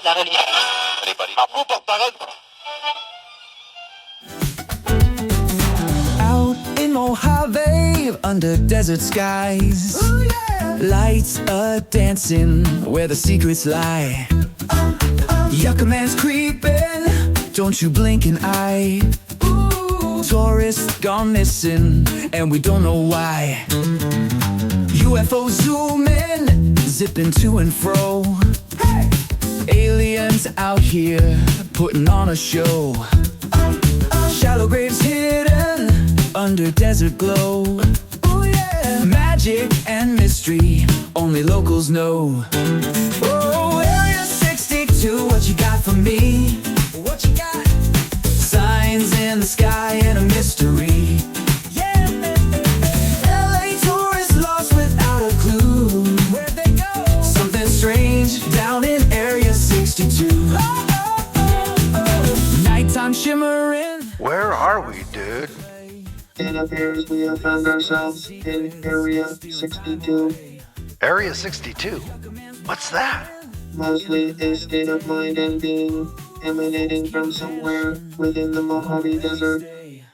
Out in Mojave, under desert skies, lights are dancing where the secrets lie. Yucca Man's creeping, don't you blink an eye. Tourists gone missing, and we don't know why. UFOs zoom in, zipping to and fro. Aliens out here, putting on a show. Shallow graves hidden under desert glow. Magic and mystery, only locals know. Oh, Area 62, what you got for me? What you got? Signs in the sky and a mystery. Yeah. LA tourists lost without a clue. Where'd they go? Something strange down in Area 62. Nighttime shimmering. Where are we, dude? It appears we have found ourselves in Area 62. Area 62? What's that? Mostly a state of mind and being emanating from somewhere within the Mojave Desert,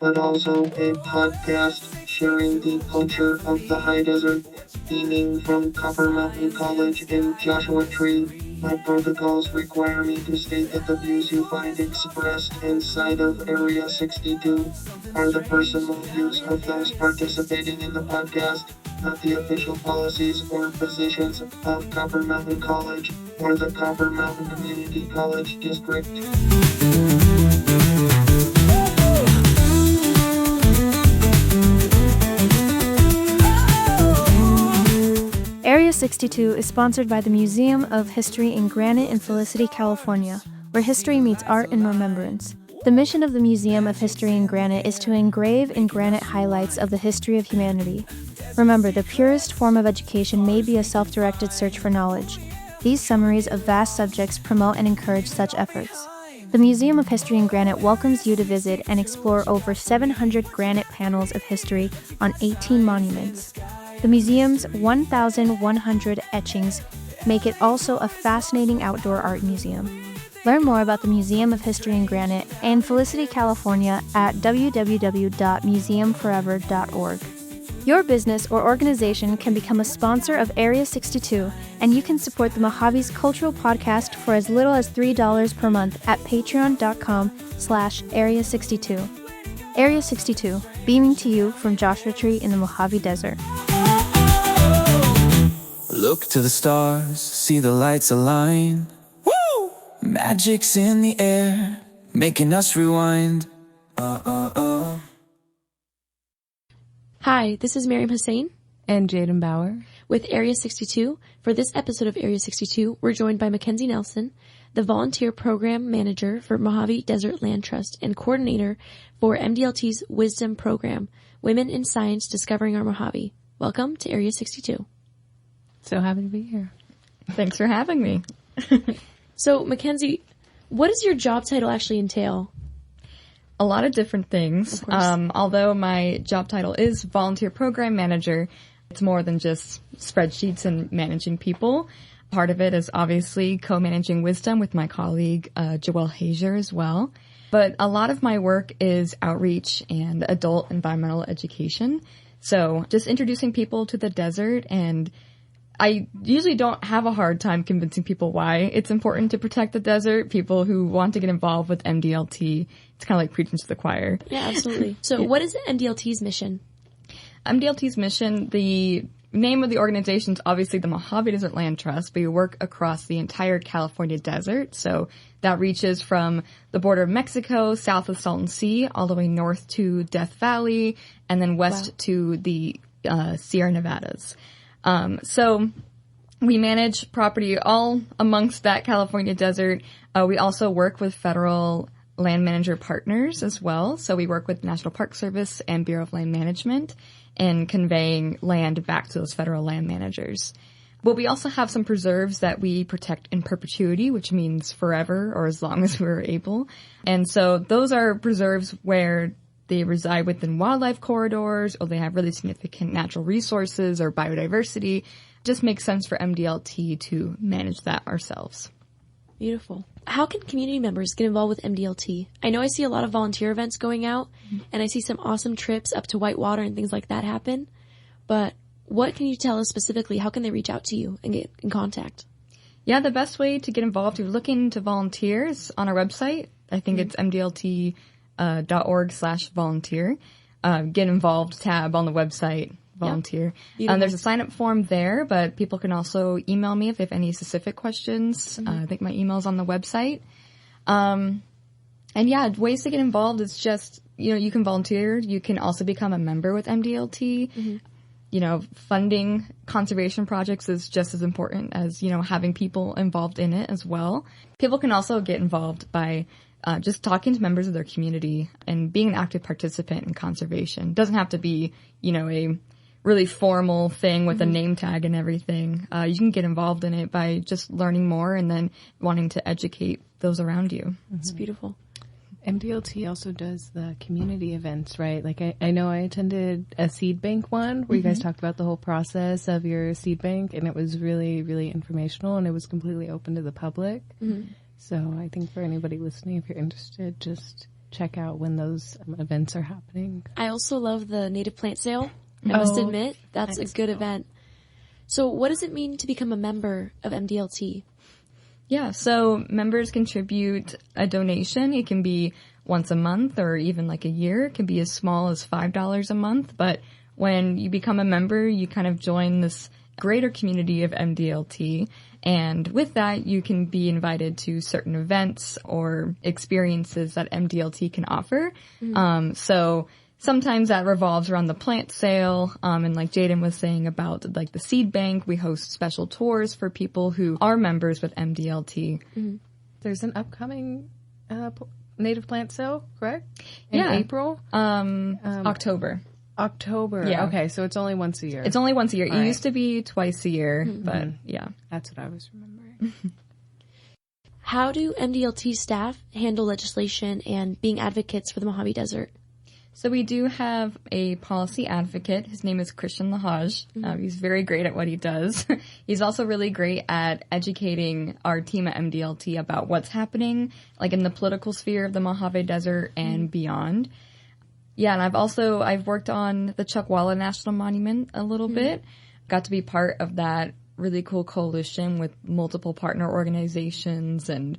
but also a podcast sharing the culture of the high desert, beaming from Copper Mountain College in Joshua Tree. My protocols require me to state that the views you find expressed inside of Area 62 are the personal views of those participating in the podcast, not the official policies or positions of Copper Mountain College or the Copper Mountain Community College District. Area 62 is sponsored by the Museum of History in Granite in Felicity, California, where history meets art and remembrance. The mission of the Museum of History in Granite is to engrave in granite highlights of the history of humanity. Remember, the purest form of education may be a self-directed search for knowledge. These summaries of vast subjects promote and encourage such efforts. The Museum of History in Granite welcomes you to visit and explore over 700 granite panels of history on 18 monuments. The museum's 1,100 etchings make it also a fascinating outdoor art museum. Learn more about the Museum of History in Granite and Felicity, California at www.museumforever.org. Your business or organization can become a sponsor of Area 62, and you can support the Mojave's Cultural Podcast for as little as $3 per month at patreon.com/Area 62. Area 62, beaming to you from Joshua Tree in the Mojave Desert. Look to the stars, see the lights align. Woo! Magic's in the air, making us rewind. Hi, this is Miriam Hussein and Jaden Bauer with Area 62. For this episode of Area 62, we're joined by Mackenzie Nelson, the Volunteer Program Manager for Mojave Desert Land Trust and Coordinator for MDLT's Wisdom Program, Women in Science Discovering Our Mojave. Welcome to Area 62. So happy to be here. Thanks for having me. So, Mackenzie, what does your job title actually entail? A lot of different things. Although my job title is Volunteer Program Manager, it's more than just spreadsheets and managing people. Part of it is obviously co-managing Wisdom with my colleague, Joelle Hazier as well. But a lot of my work is outreach and adult environmental education. So just introducing people to the desert, and I usually don't have a hard time convincing people why it's important to protect the desert. People who want to get involved with MDLT, it's kind of like preaching to the choir. Yeah, absolutely. So what is MDLT's mission? MDLT's mission, the name of the organization is obviously the Mojave Desert Land Trust, but we work across the entire California desert. So that reaches from the border of Mexico, south of Salton Sea, all the way north to Death Valley, and then west to the Sierra Nevadas. So we manage property all amongst that California desert. We also work with federal land manager partners as well. So we work with National Park Service and Bureau of Land Management in conveying land back to those federal land managers. But we also have some preserves that we protect in perpetuity, which means forever or as long as we're able. And so those are preserves where they reside within wildlife corridors, or they have really significant natural resources or biodiversity. It just makes sense for MDLT to manage that ourselves. Beautiful. How can community members get involved with MDLT? I know I see a lot of volunteer events going out, and I see some awesome trips up to Whitewater and things like that happen. But what can you tell us specifically? How can they reach out to you and get in contact? Yeah, the best way to get involved, if you're looking to volunteers on our website, I think it's mdlt.org/volunteer. Get involved tab on the website, volunteer. Yep. There's a sign-up form there, but people can also email me if they have any specific questions. I think my email's on the website. And yeah, ways to get involved is just, you can volunteer. You can also become a member with MDLT. Funding conservation projects is just as important as, having people involved in it as well. People can also get involved by just talking to members of their community and being an active participant in conservation. It doesn't have to be, a really formal thing with a name tag and everything. You can get involved in it by just learning more and then wanting to educate those around you. It's beautiful. MDLT also does the community events, right? Like I know I attended a seed bank one where you guys talked about the whole process of your seed bank, and it was really, really informational, and it was completely open to the public. So I think for anybody listening, if you're interested, just check out when those events are happening. I also love the native plant sale. I must admit, that's a good event. So what does it mean to become a member of MDLT? Yeah, so members contribute a donation. It can be once a month or even like a year. It can be as small as $5 a month. But when you become a member, you kind of join this greater community of MDLT. And with that, you can be invited to certain events or experiences that MDLT can offer. So sometimes that revolves around the plant sale. And like Jaden was saying about like the seed bank, we host special tours for people who are members with MDLT. There's an upcoming native plant sale, correct? In Yeah. April? October. October. Yeah. Okay, so it's only once a year. It's only once a year. All It right. used to be twice a year, but yeah. That's what I was remembering. How do MDLT staff handle legislation and being advocates for the Mojave Desert? So we do have a policy advocate. His name is Christian Lahaj. He's very great at what he does. He's also really great at educating our team at MDLT about what's happening, like in the political sphere of the Mojave Desert and beyond. Yeah, and I've worked on the Chuckwalla National Monument a little bit. Got to be part of that really cool coalition with multiple partner organizations and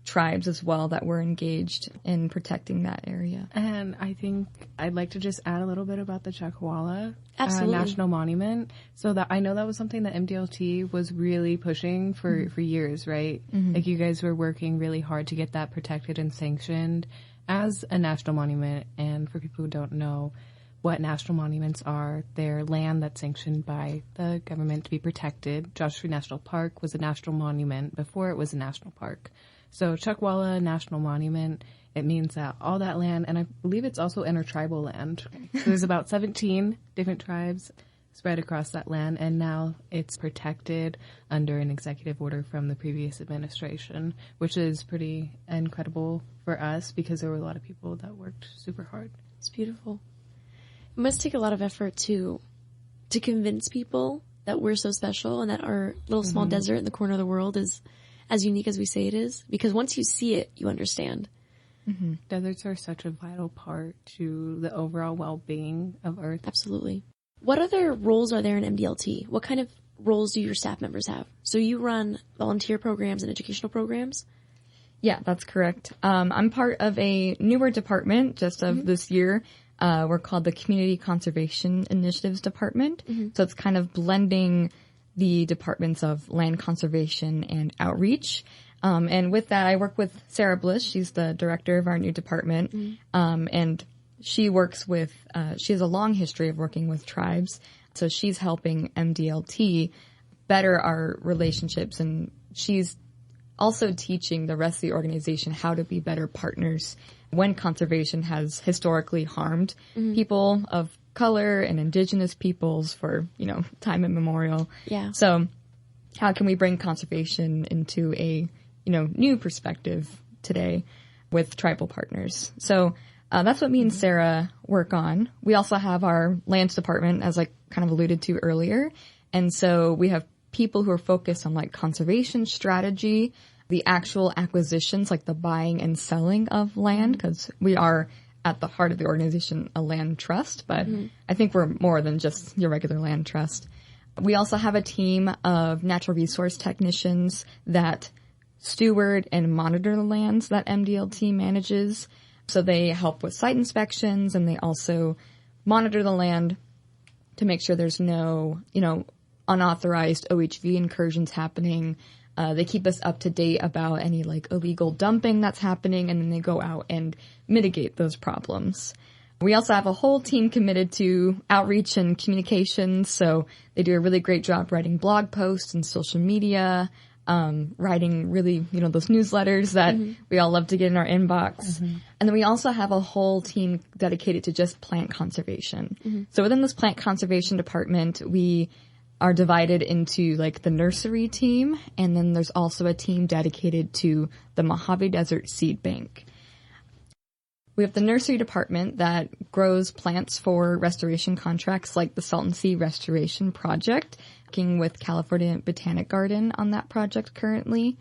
tribes as well that were engaged in protecting that area. And I think I'd like to just add a little bit about the Chuckwalla Absolutely. National Monument. So that I know that was something that MDLT was really pushing for years, right? Like you guys were working really hard to get that protected and sanctioned as a national monument. And for people who don't know what national monuments are, they're land that's sanctioned by the government to be protected. Joshua Tree National Park was a national monument before it was a national park. So Chuckwalla National Monument, it means that all that land, and I believe it's also intertribal land. So there's about 17 different tribes spread across that land, and now it's protected under an executive order from the previous administration, which is pretty incredible for us because there were a lot of people that worked super hard. It's beautiful. It must take a lot of effort to convince people that we're so special and that our little small desert in the corner of the world is as unique as we say it is. Because once you see it, you understand. Deserts are such a vital part to the overall well-being of Earth. Absolutely. What other roles are there in MDLT? What kind of roles do your staff members have? So you run volunteer programs and educational programs? Yeah, that's correct. I'm part of a newer department just of this year. We're called the Community Conservation Initiatives Department. So it's kind of blending the departments of land conservation and outreach. And with that, I work with Sarah Bliss. She's the director of our new department. And she works with, she has a long history of working with tribes. So she's helping MDLT better our relationships. And she's also teaching the rest of the organization how to be better partners when conservation has historically harmed people of color and indigenous peoples for, time immemorial. Yeah. So how can we bring conservation into a, new perspective today with tribal partners? So that's what me and Sarah work on. We also have our lands department, as I kind of alluded to earlier. And so we have people who are focused on like conservation strategy, the actual acquisitions, like the buying and selling of land, because we are at the heart of the organization a land trust, but I think we're more than just your regular land trust. We also have a team of natural resource technicians that steward and monitor the lands that MDLT manages. So they help with site inspections, and they also monitor the land to make sure there's no, unauthorized OHV incursions happening. They keep us up to date about any illegal dumping that's happening, and then they go out and mitigate those problems. We also have a whole team committed to outreach and communications, so they do a really great job writing blog posts and social media, writing really, those newsletters that we all love to get in our inbox. And then we also have a whole team dedicated to just plant conservation. So within this plant conservation department, we are divided into the nursery team, and then there's also a team dedicated to the Mojave Desert Seed Bank. We have the nursery department that grows plants for restoration contracts like the Salton Sea Restoration Project, working with California Botanic Garden on that project currently.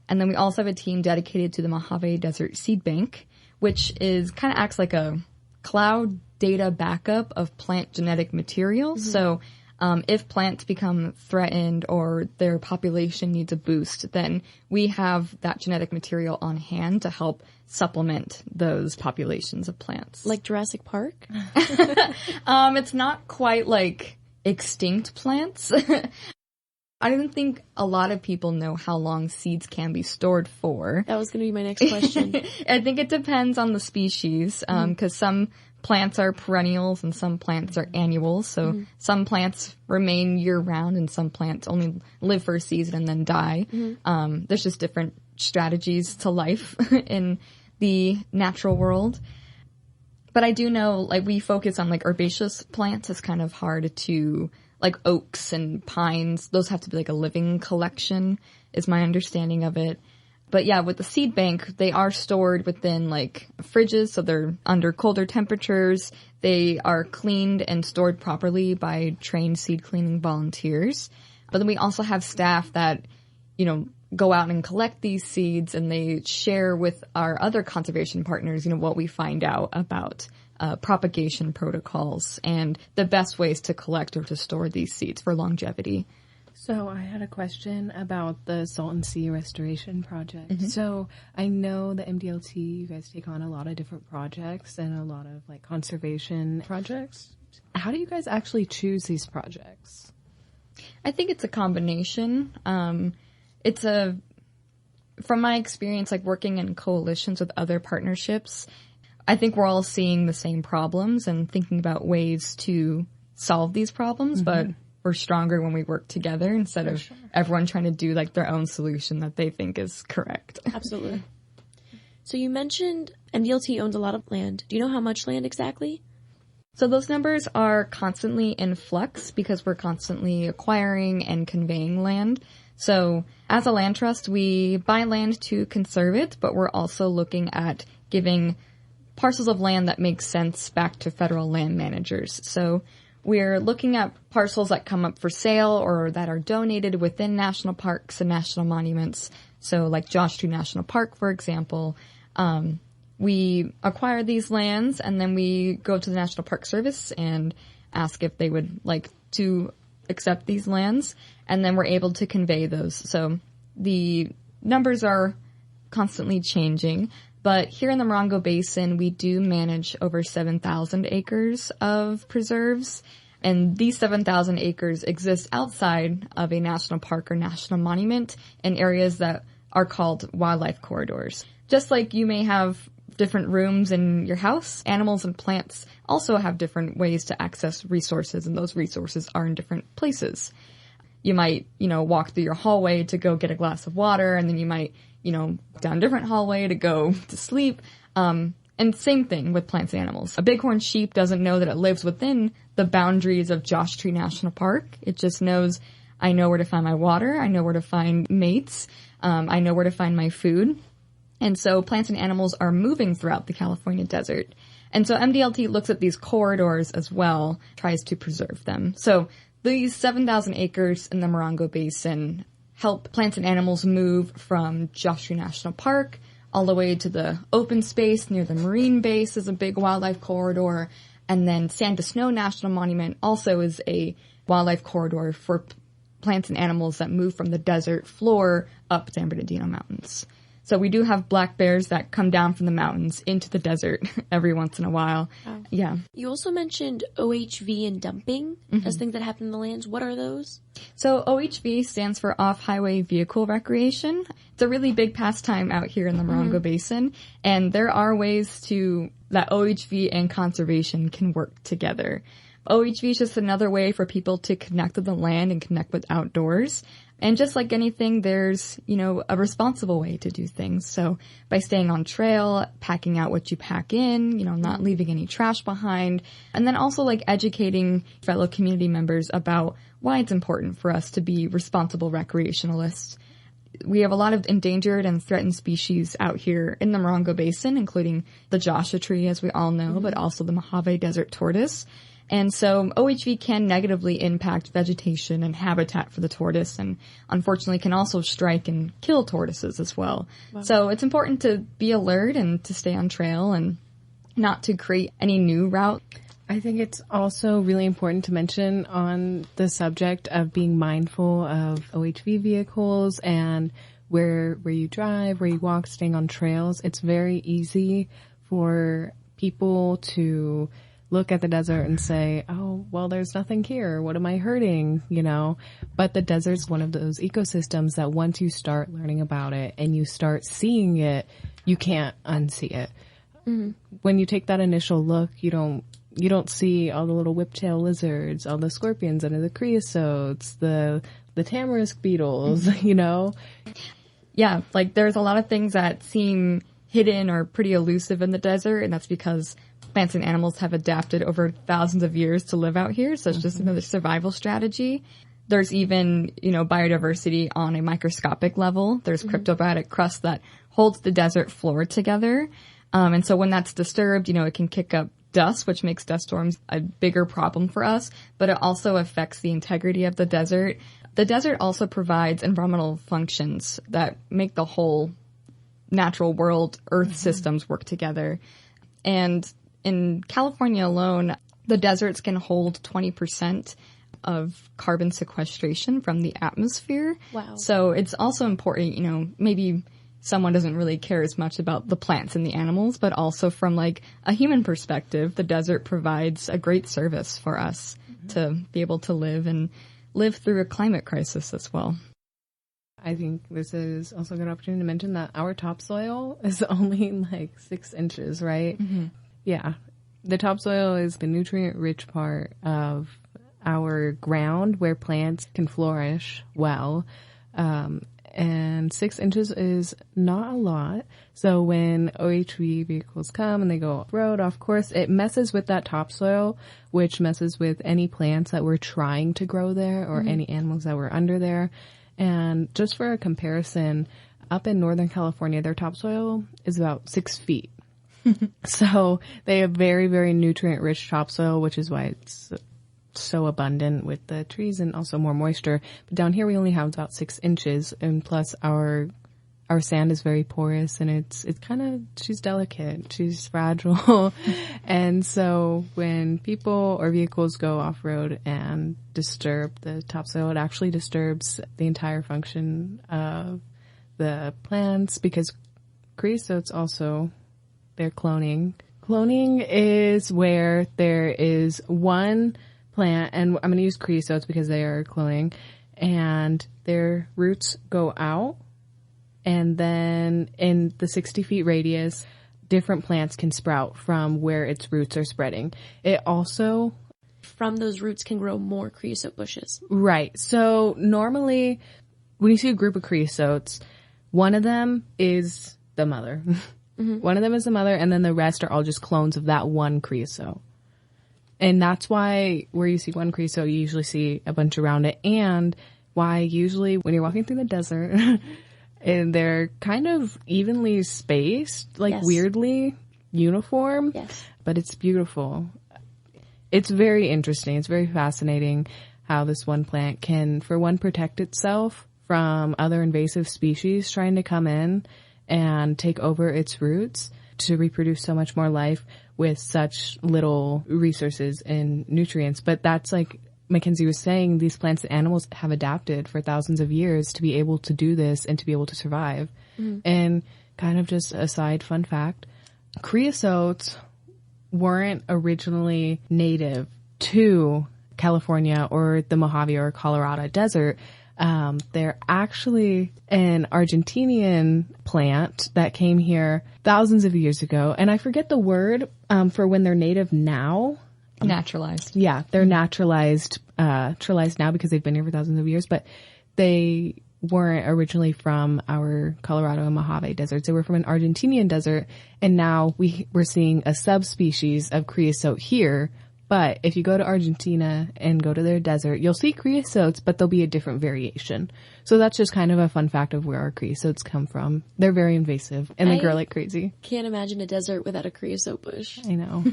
And then we also have a team dedicated to the Mojave Desert Seed Bank, which kind of acts like a cloud data backup of plant genetic material. So if plants become threatened or their population needs a boost, then we have that genetic material on hand to help supplement those populations of plants. Like Jurassic Park? It's not quite like extinct plants. I don't think a lot of people know how long seeds can be stored for. That was going to be my next question. I think it depends on the species, because some plants are perennials and some plants are annuals. So some plants remain year-round and some plants only live for a season and then die. There's just different strategies to life in the natural world. But I do know, we focus on, herbaceous plants. It's kind of hard to, oaks and pines. Those have to be, a living collection, is my understanding of it. But yeah, with the seed bank, they are stored within, fridges, so they're under colder temperatures. They are cleaned and stored properly by trained seed cleaning volunteers. But then we also have staff that, go out and collect these seeds, and they share with our other conservation partners, what we find out about propagation protocols and the best ways to collect or to store these seeds for longevity. So I had a question about the Salton Sea Restoration Project. So I know the MDLT, you guys take on a lot of different projects and a lot of conservation projects. How do you guys actually choose these projects? I think it's a combination. From my experience, working in coalitions with other partnerships, I think we're all seeing the same problems and thinking about ways to solve these problems, but we're stronger when we work together instead of everyone trying to do their own solution that they think is correct. Absolutely. So you mentioned MDLT owns a lot of land. Do you know how much land exactly? So those numbers are constantly in flux because we're constantly acquiring and conveying land. So as a land trust, we buy land to conserve it, but we're also looking at giving parcels of land that make sense back to federal land managers. So we're looking at parcels that come up for sale or that are donated within national parks and national monuments. So like Joshua Tree National Park, for example, we acquire these lands and then we go to the National Park Service and ask if they would like to accept these lands, and then we're able to convey those. So the numbers are constantly changing, but here in the Morongo Basin, we do manage over 7,000 acres of preserves, and these 7,000 acres exist outside of a national park or national monument in areas that are called wildlife corridors. Just like you may have different rooms in your house, animals and plants also have different ways to access resources, and those resources are in different places. You might, walk through your hallway to go get a glass of water, and then you might, down a different hallway to go to sleep. And same thing with plants and animals. A bighorn sheep doesn't know that it lives within the boundaries of Joshua Tree National Park. It just knows, I know where to find my water, I know where to find mates, I know where to find my food. And so plants and animals are moving throughout the California desert. And so MDLT looks at these corridors as well, tries to preserve them. So these 7,000 acres in the Morongo Basin help plants and animals move from Joshua National Park all the way to the open space near the Marine Base is a big wildlife corridor. And then Sand to Snow National Monument also is a wildlife corridor for plants and animals that move from the desert floor up San Bernardino Mountains. So we do have black bears that come down from the mountains into the desert every once in a while. Wow. Yeah. You also mentioned OHV and dumping as things that happen in the lands. What are those? So OHV stands for Off-Highway Vehicle Recreation. It's a really big pastime out here in the Morongo Basin, and there are ways that OHV and conservation can work together. OHV is just another way for people to connect with the land and connect with outdoors. And just like anything, there's, a responsible way to do things. So by staying on trail, packing out what you pack in, not leaving any trash behind, and then also like educating fellow community members about why it's important for us to be responsible recreationalists. We have a lot of endangered and threatened species out here in the Morongo Basin, including the Joshua tree, as we all know, but also the Mojave desert tortoise. And so OHV can negatively impact vegetation and habitat for the tortoise, and unfortunately can also strike and kill tortoises as well. Wow. So it's important to be alert and to stay on trail and not to create any new route. I think it's also really important to mention on the subject of being mindful of OHV vehicles and where you drive, where you walk, staying on trails. It's very easy for people to look at the desert and say, oh, well, there's nothing here. What am I hurting? But the desert's one of those ecosystems that once you start learning about it and you start seeing it, you can't unsee it. Mm-hmm. When you take that initial look, you don't see all the little whiptail lizards, all the scorpions under the creosotes, the tamarisk beetles, Yeah, like there's a lot of things that seem hidden or pretty elusive in the desert, and that's because plants and animals have adapted over thousands of years to live out here, so it's just another survival strategy. There's even, biodiversity on a microscopic level. There's cryptobiotic crust that holds the desert floor together. And so when that's disturbed, it can kick up dust, which makes dust storms a bigger problem for us, but it also affects the integrity of the desert. The desert also provides environmental functions that make the whole natural world, Earth systems work together. And in California alone, the deserts can hold 20% of carbon sequestration from the atmosphere. Wow. So it's also important, maybe someone doesn't really care as much about the plants and the animals, but also from like a human perspective, the desert provides a great service for us to be able to live through a climate crisis as well. I think this is also a good opportunity to mention that our topsoil is only like 6 inches, right? Mm-hmm. Yeah. The topsoil is the nutrient-rich part of our ground where plants can flourish well. And 6 inches is not a lot. So when OHV vehicles come and they go off-road, off course, it messes with that topsoil, which messes with any plants that we're trying to grow there or any animals that were under there. And just for a comparison, up in Northern California, their topsoil is about 6 feet. So they have very, very nutrient-rich topsoil, which is why it's so abundant with the trees and also more moisture. But down here we only have about 6 inches, and plus our sand is very porous, and it's kind of, she's delicate, she's fragile. And so when people or vehicles go off-road and disturb the topsoil, it actually disturbs the entire function of the plants, because creosotes also, they're cloning. Cloning is where there is one plant, and I'm going to use creosotes because they are cloning, and their roots go out, and then in the 60 feet radius, different plants can sprout from where its roots are spreading. It also, from those roots, can grow more creosote bushes. Right. So normally when you see a group of creosotes, one of them is the mother. One of them is the mother, and then the rest are all just clones of that one creosote. And that's why where you see one creosote, you usually see a bunch around it, and why usually when you're walking through the desert, and they're kind of evenly spaced, like weirdly uniform, but it's beautiful. It's very interesting. It's very fascinating how this one plant can, for one, protect itself from other invasive species trying to come in and take over its roots to reproduce so much more life with such little resources and nutrients. But that's like Mackenzie was saying, these plants and animals have adapted for thousands of years to be able to do this and to be able to survive. And kind of just a side fun fact, creosotes weren't originally native to California or the Mojave or Colorado desert. They're actually an Argentinian plant that came here thousands of years ago. And I forget the word for when they're native now. Naturalized. Yeah, they're naturalized now because they've been here for thousands of years. But they weren't originally from our Colorado and Mojave deserts. They were from an Argentinian desert. And now we're seeing a subspecies of creosote here. But if you go to Argentina and go to their desert, you'll see creosotes, but there'll be a different variation. So that's just kind of a fun fact of where our creosotes come from. They're very invasive and they grow like crazy. Can't imagine a desert without a creosote bush. I know.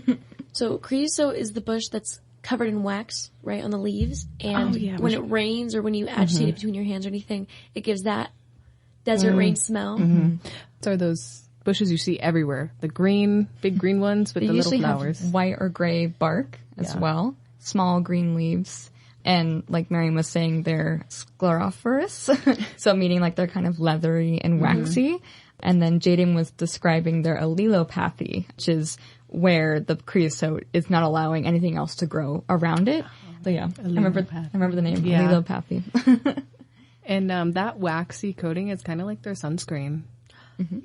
So creosote is the bush that's covered in wax, right, on the leaves. And when it rains or when you agitate it between your hands or anything, it gives that desert rain smell. So are those bushes you see everywhere. The green, big green ones with They the little usually flowers. have white or gray bark as well, small green leaves. And like Miriam was saying, they're scleropherous. So meaning like they're kind of leathery and waxy. And then Jaden was describing their allelopathy, which is where the creosote is not allowing anything else to grow around it. So yeah, I remember the name, allelopathy. And that waxy coating is kind of like their sunscreen.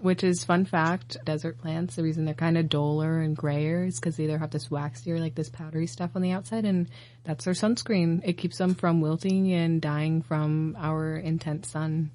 Which is, fun fact, desert plants, the reason they're kind of duller and grayer is because they either have this waxy or like this powdery stuff on the outside, and that's their sunscreen. It keeps them from wilting and dying from our intense sun.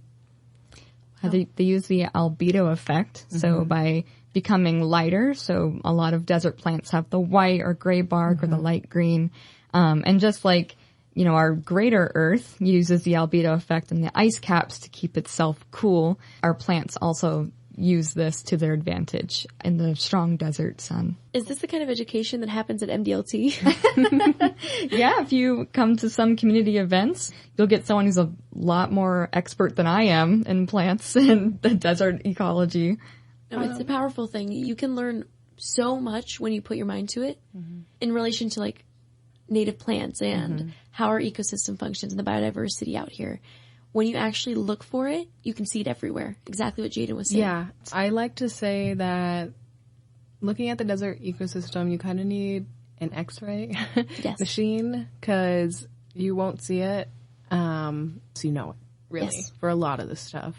They use the albedo effect, so by becoming lighter, so a lot of desert plants have the white or gray bark or the light green, and just like, you know, our greater Earth uses the albedo effect and the ice caps to keep itself cool. Our plants also use this to their advantage in the strong desert sun. Is this the kind of education that happens at MDLT? Yeah, if you come to some community events, you'll get someone who's a lot more expert than I am in plants and the desert ecology. No, it's a powerful thing. You can learn so much when you put your mind to it in relation to like native plants and how our ecosystem functions and the biodiversity out here. When you actually look for it, you can see it everywhere. Exactly what Jaden was saying. Yeah. I like to say that looking at the desert ecosystem, you kind of need an X-ray machine because you won't see it. So you know it, really, for a lot of this stuff.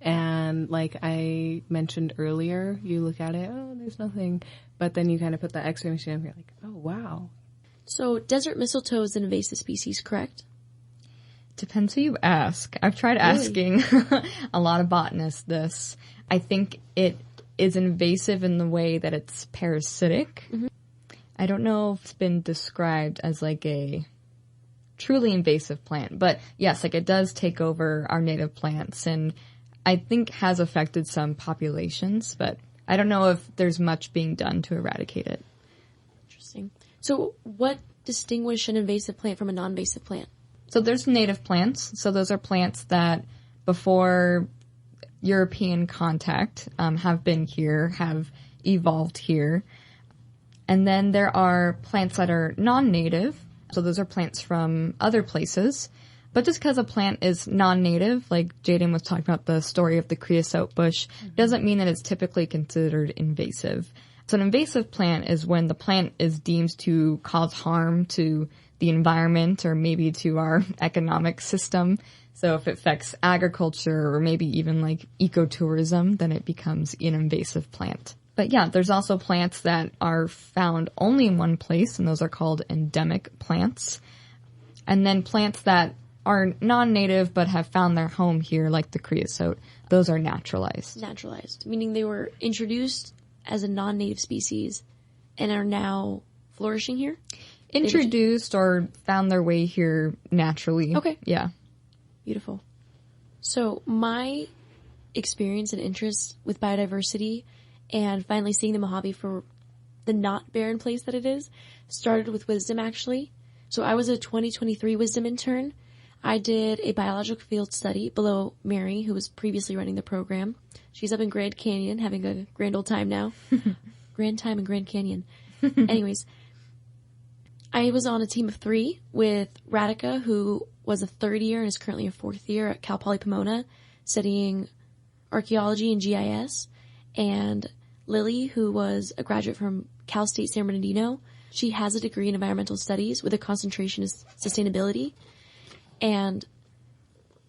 And like I mentioned earlier, you look at it, oh, there's nothing. But then you kind of put the X-ray machine up, you're like, oh, wow. So desert mistletoe is an invasive species, correct? Depends who you ask. I've tried asking a lot of botanists this. I think it is invasive in the way that it's parasitic. I don't know if it's been described as like a truly invasive plant, but yes, like it does take over our native plants and I think has affected some populations, but I don't know if there's much being done to eradicate it. Interesting. So what distinguish an invasive plant from a non-invasive plant? So there's native plants. So those are plants that before European contact have been here, have evolved here. And then there are plants that are non-native. So those are plants from other places. But just because a plant is non-native, like Jaden was talking about the story of the creosote bush, doesn't mean that it's typically considered invasive. So an invasive plant is when the plant is deemed to cause harm to the environment or maybe to our economic system. So if it affects agriculture or maybe even like ecotourism, then it becomes an invasive plant. But yeah, there's also plants that are found only in one place, and those are called endemic plants. And then plants that are non-native but have found their home here, like the creosote, those are naturalized. Naturalized, meaning they were introduced as a non-native species and are now flourishing here? Introduced or found their way here naturally. Okay. Yeah. Beautiful. So my experience and interest with biodiversity and finally seeing the Mojave for the not barren place that it is started with Wisdom, actually. So I was a 2023 Wisdom intern. I did a biological field study below Mary, who was previously running the program. She's up in Grand Canyon having a grand old time now. Grand time in Grand Canyon. Anyways, I was on a team of 3 with Radhika, who was a 3rd year and is currently a 4th year at Cal Poly Pomona studying archaeology and GIS, and Lily, who was a graduate from Cal State San Bernardino. She has a degree in environmental studies with a concentration in sustainability. And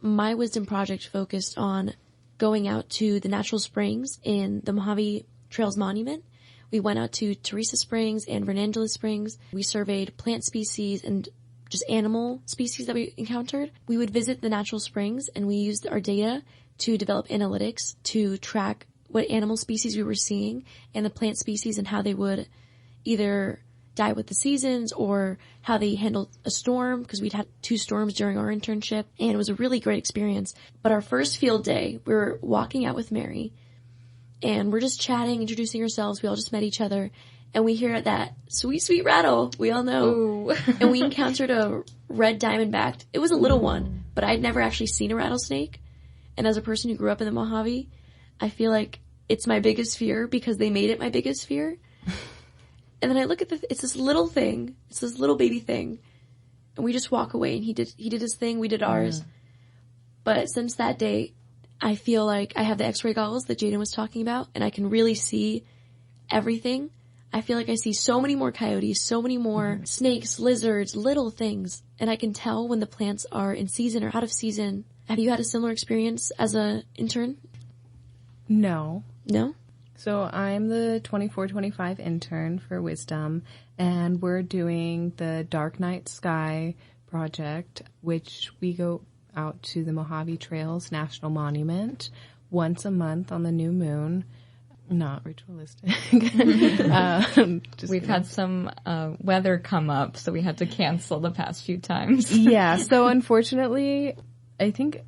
my wisdom project focused on going out to the natural springs in the Mojave Trails Monument. We went out to Teresa Springs and Vernangela Springs. We surveyed plant species and just animal species that we encountered. We would visit the natural springs, and we used our data to develop analytics to track what animal species we were seeing and the plant species and how they would either die with the seasons or how they handled a storm, because we'd had 2 storms during our internship, and it was a really great experience. But our first field day, we were walking out with Mary, and we're just chatting, introducing ourselves. We all just met each other, and we hear that sweet, sweet rattle we all know. Ooh. And we encountered a red diamondback. It was a little one, but I'd never actually seen a rattlesnake. And as a person who grew up in the Mojave, I feel like it's my biggest fear because they made it my biggest fear. And then I look at it's this little thing. It's this little baby thing. And we just walk away, and he did his thing. We did ours. But since that day, I feel like I have the X-ray goggles that Jaden was talking about, and I can really see everything. I feel like I see so many more coyotes, so many more snakes, lizards, little things. And I can tell when the plants are in season or out of season. Have you had a similar experience as an intern? No. No? So I'm the 24-25 intern for Wisdom, and we're doing the Dark Night Sky project, which we go out to the Mojave Trails National Monument once a month on the new moon. Not ritualistic. We've had some weather come up, so we had to cancel the past few times. Yeah, so unfortunately, I think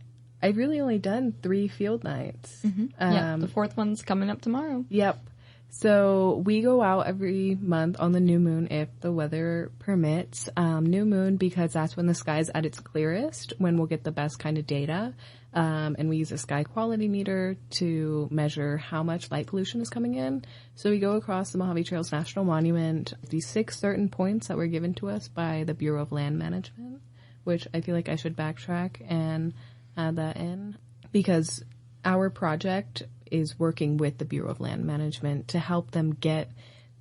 I've really only done 3 field nights. Yeah, the 4th one's coming up tomorrow. Yep. So we go out every month on the new moon if the weather permits. New moon because that's when the sky's at its clearest, when we'll get the best kind of data. And we use a sky quality meter to measure how much light pollution is coming in. So we go across the Mojave Trails National Monument, these 6 certain points that were given to us by the Bureau of Land Management, which I feel like I should backtrack and add that in, because our project is working with the Bureau of Land Management to help them get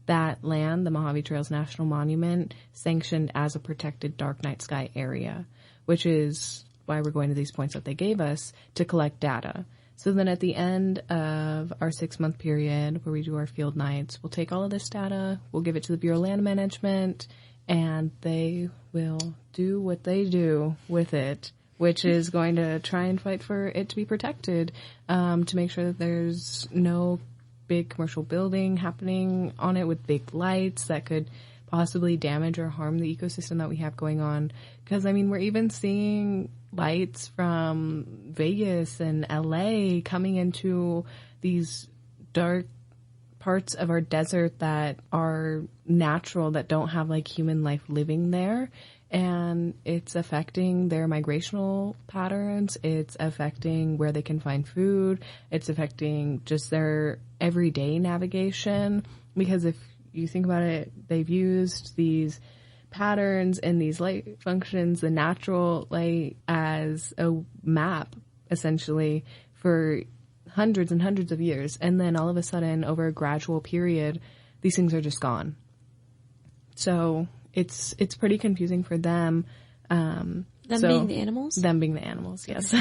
that land, the Mojave Trails National Monument, sanctioned as a protected dark night sky area, which is why we're going to these points that they gave us to collect data. So then at the end of our 6-month period where we do our field nights, we'll take all of this data, we'll give it to the Bureau of Land Management, and they will do what they do with it, which is going to try and fight for it to be protected, to make sure that there's no big commercial building happening on it with big lights that could possibly damage or harm the ecosystem that we have going on. Because, I mean, we're even seeing lights from Vegas and LA coming into these dark parts of our desert that are natural, that don't have like human life living there. And it's affecting their migrational patterns. It's affecting where they can find food. It's affecting just their everyday navigation. Because if you think about it, they've used these patterns and these light functions, the natural light, as a map, essentially, for hundreds and hundreds of years. And then all of a sudden, over a gradual period, these things are just gone. So it's pretty confusing for them. Them being the animals? Them being the animals, yes.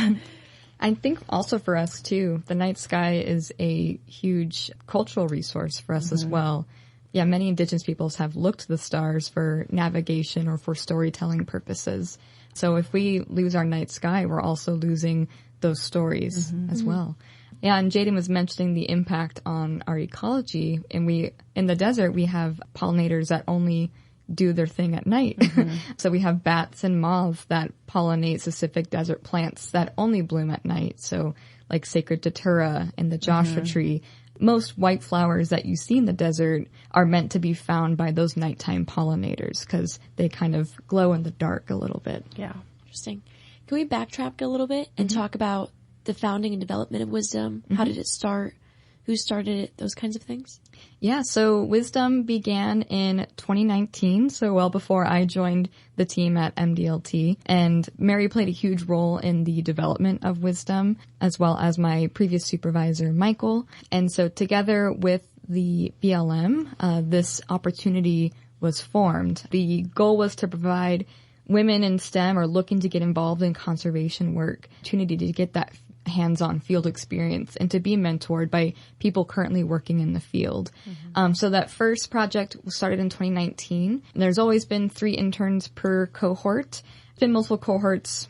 I think also for us, too, the night sky is a huge cultural resource for us as well. Yeah, many indigenous peoples have looked to the stars for navigation or for storytelling purposes. So if we lose our night sky, we're also losing those stories as well. Yeah, and Jaden was mentioning the impact on our ecology. And in the desert, we have pollinators that only do their thing at night. So we have bats and moths that pollinate specific desert plants that only bloom at night. So like sacred datura and the Joshua tree. Most white flowers that you see in the desert are meant to be found by those nighttime pollinators because they kind of glow in the dark a little bit. Yeah. Interesting. Can we backtrack a little bit and talk about the founding and development of Wisdom? How did it start? Who started it? Those kinds of things? Yeah, so Wisdom began in 2019, so well before I joined the team at MDLT. And Mary played a huge role in the development of Wisdom, as well as my previous supervisor, Michael. And so together with the BLM, this opportunity was formed. The goal was to provide women in STEM or looking to get involved in conservation work, opportunity to get that hands-on field experience and to be mentored by people currently working in the field. So that first project started in 2019. There's always been 3 interns per cohort. Been multiple cohorts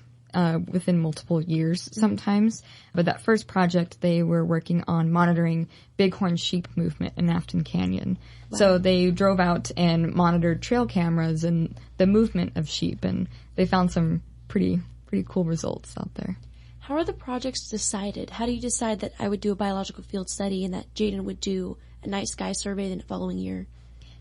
within multiple years sometimes. But that first project, they were working on monitoring bighorn sheep movement in Afton Canyon. Wow. So they drove out and monitored trail cameras and the movement of sheep, and they found some pretty cool results out there. How are the projects decided? How do you decide that I would do a biological field study and that Jaden would do a night sky survey the following year?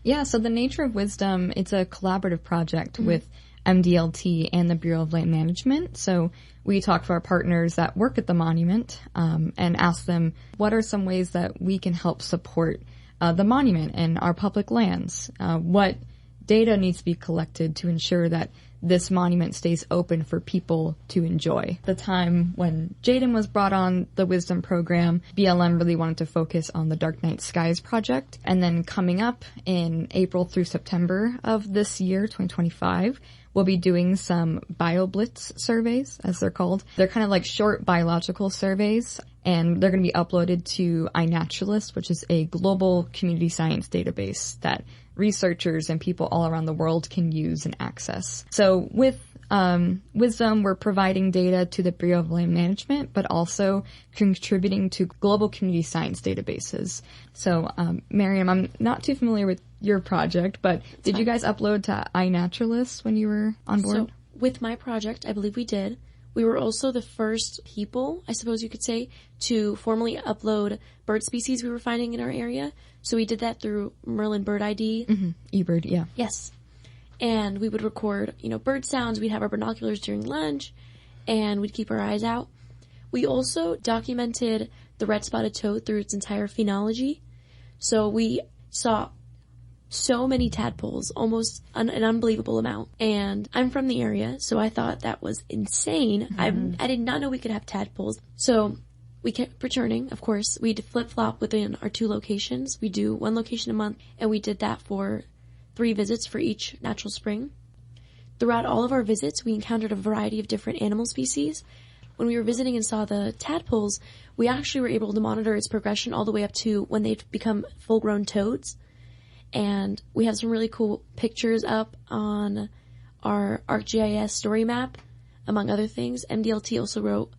Yeah, so the nature of Wisdom, it's a collaborative project with MDLT and the Bureau of Land Management. So we talk to our partners that work at the monument and ask them, what are some ways that we can help support the monument and our public lands? What data needs to be collected to ensure that this monument stays open for people to enjoy. The time when Jaden was brought on the Wisdom program, BLM really wanted to focus on the Dark Night Skies project. And then coming up in April through September of this year, 2025, we'll be doing some BioBlitz surveys, as they're called. They're kind of like short biological surveys, and they're going to be uploaded to iNaturalist, which is a global community science database that researchers and people all around the world can use and access. So with Wisdom, we're providing data to the Bureau of Land Management, but also contributing to global community science databases. So, Miriam, I'm not too familiar with your project, but did you guys upload to iNaturalist when you were on board? So with my project, I believe we did. We were also the first people, I suppose you could say, to formally upload bird species we were finding in our area. So we did that through Merlin Bird ID. eBird, yeah. Yes. And we would record, bird sounds. We'd have our binoculars during lunch, and we'd keep our eyes out. We also documented the red-spotted toad through its entire phenology. So we saw so many tadpoles, almost an unbelievable amount. And I'm from the area, so I thought that was insane. I did not know we could have tadpoles. So we kept returning, of course. We'd flip-flop within our 2 locations. We do 1 location a month, and we did that for 3 visits for each natural spring. Throughout all of our visits, we encountered a variety of different animal species. When we were visiting and saw the tadpoles, we actually were able to monitor its progression all the way up to when they've become full-grown toads. And we have some really cool pictures up on our ArcGIS story map, among other things. MDLT also wrote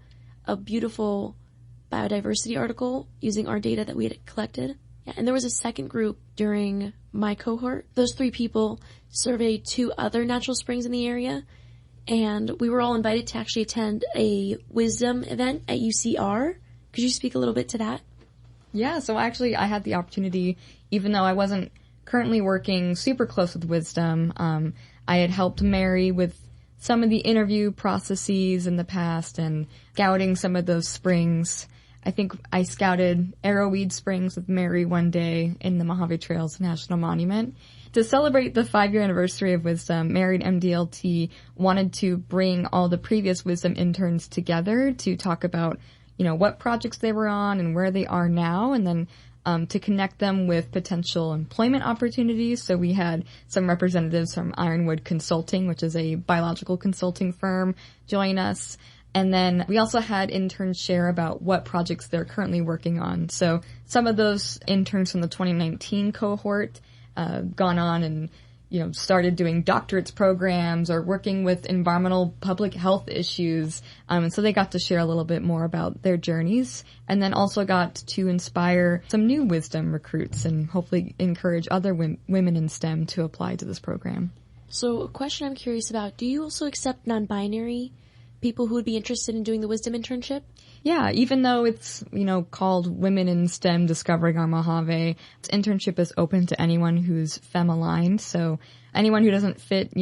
a beautiful biodiversity article using our data that we had collected. Yeah, and there was a second group during my cohort. Those 3 people surveyed 2 other natural springs in the area, and we were all invited to actually attend a Wisdom event at UCR. Could you speak a little bit to that? Yeah, so actually I had the opportunity, even though I wasn't currently working super close with Wisdom, I had helped Mary with some of the interview processes in the past and scouting some of those springs. I think I scouted Arrowweed Springs with Mary one day in the Mojave Trails National Monument. To celebrate the 5-year anniversary of Wisdom, Mary and MDLT wanted to bring all the previous Wisdom interns together to talk about, what projects they were on and where they are now, and then to connect them with potential employment opportunities. So we had some representatives from Ironwood Consulting, which is a biological consulting firm, join us. And then we also had interns share about what projects they're currently working on. So some of those interns from the 2019 cohort gone on and started doing doctorates programs or working with environmental public health issues. And so they got to share a little bit more about their journeys, and then also got to inspire some new Wisdom recruits and hopefully encourage other women in STEM to apply to this program. So a question I'm curious about, do you also accept non-binary people who would be interested in doing the Wisdom internship? Yeah, even though it's, called Women in STEM Discovering Our Mojave, this internship is open to anyone who's femme-aligned. So anyone who doesn't fit, the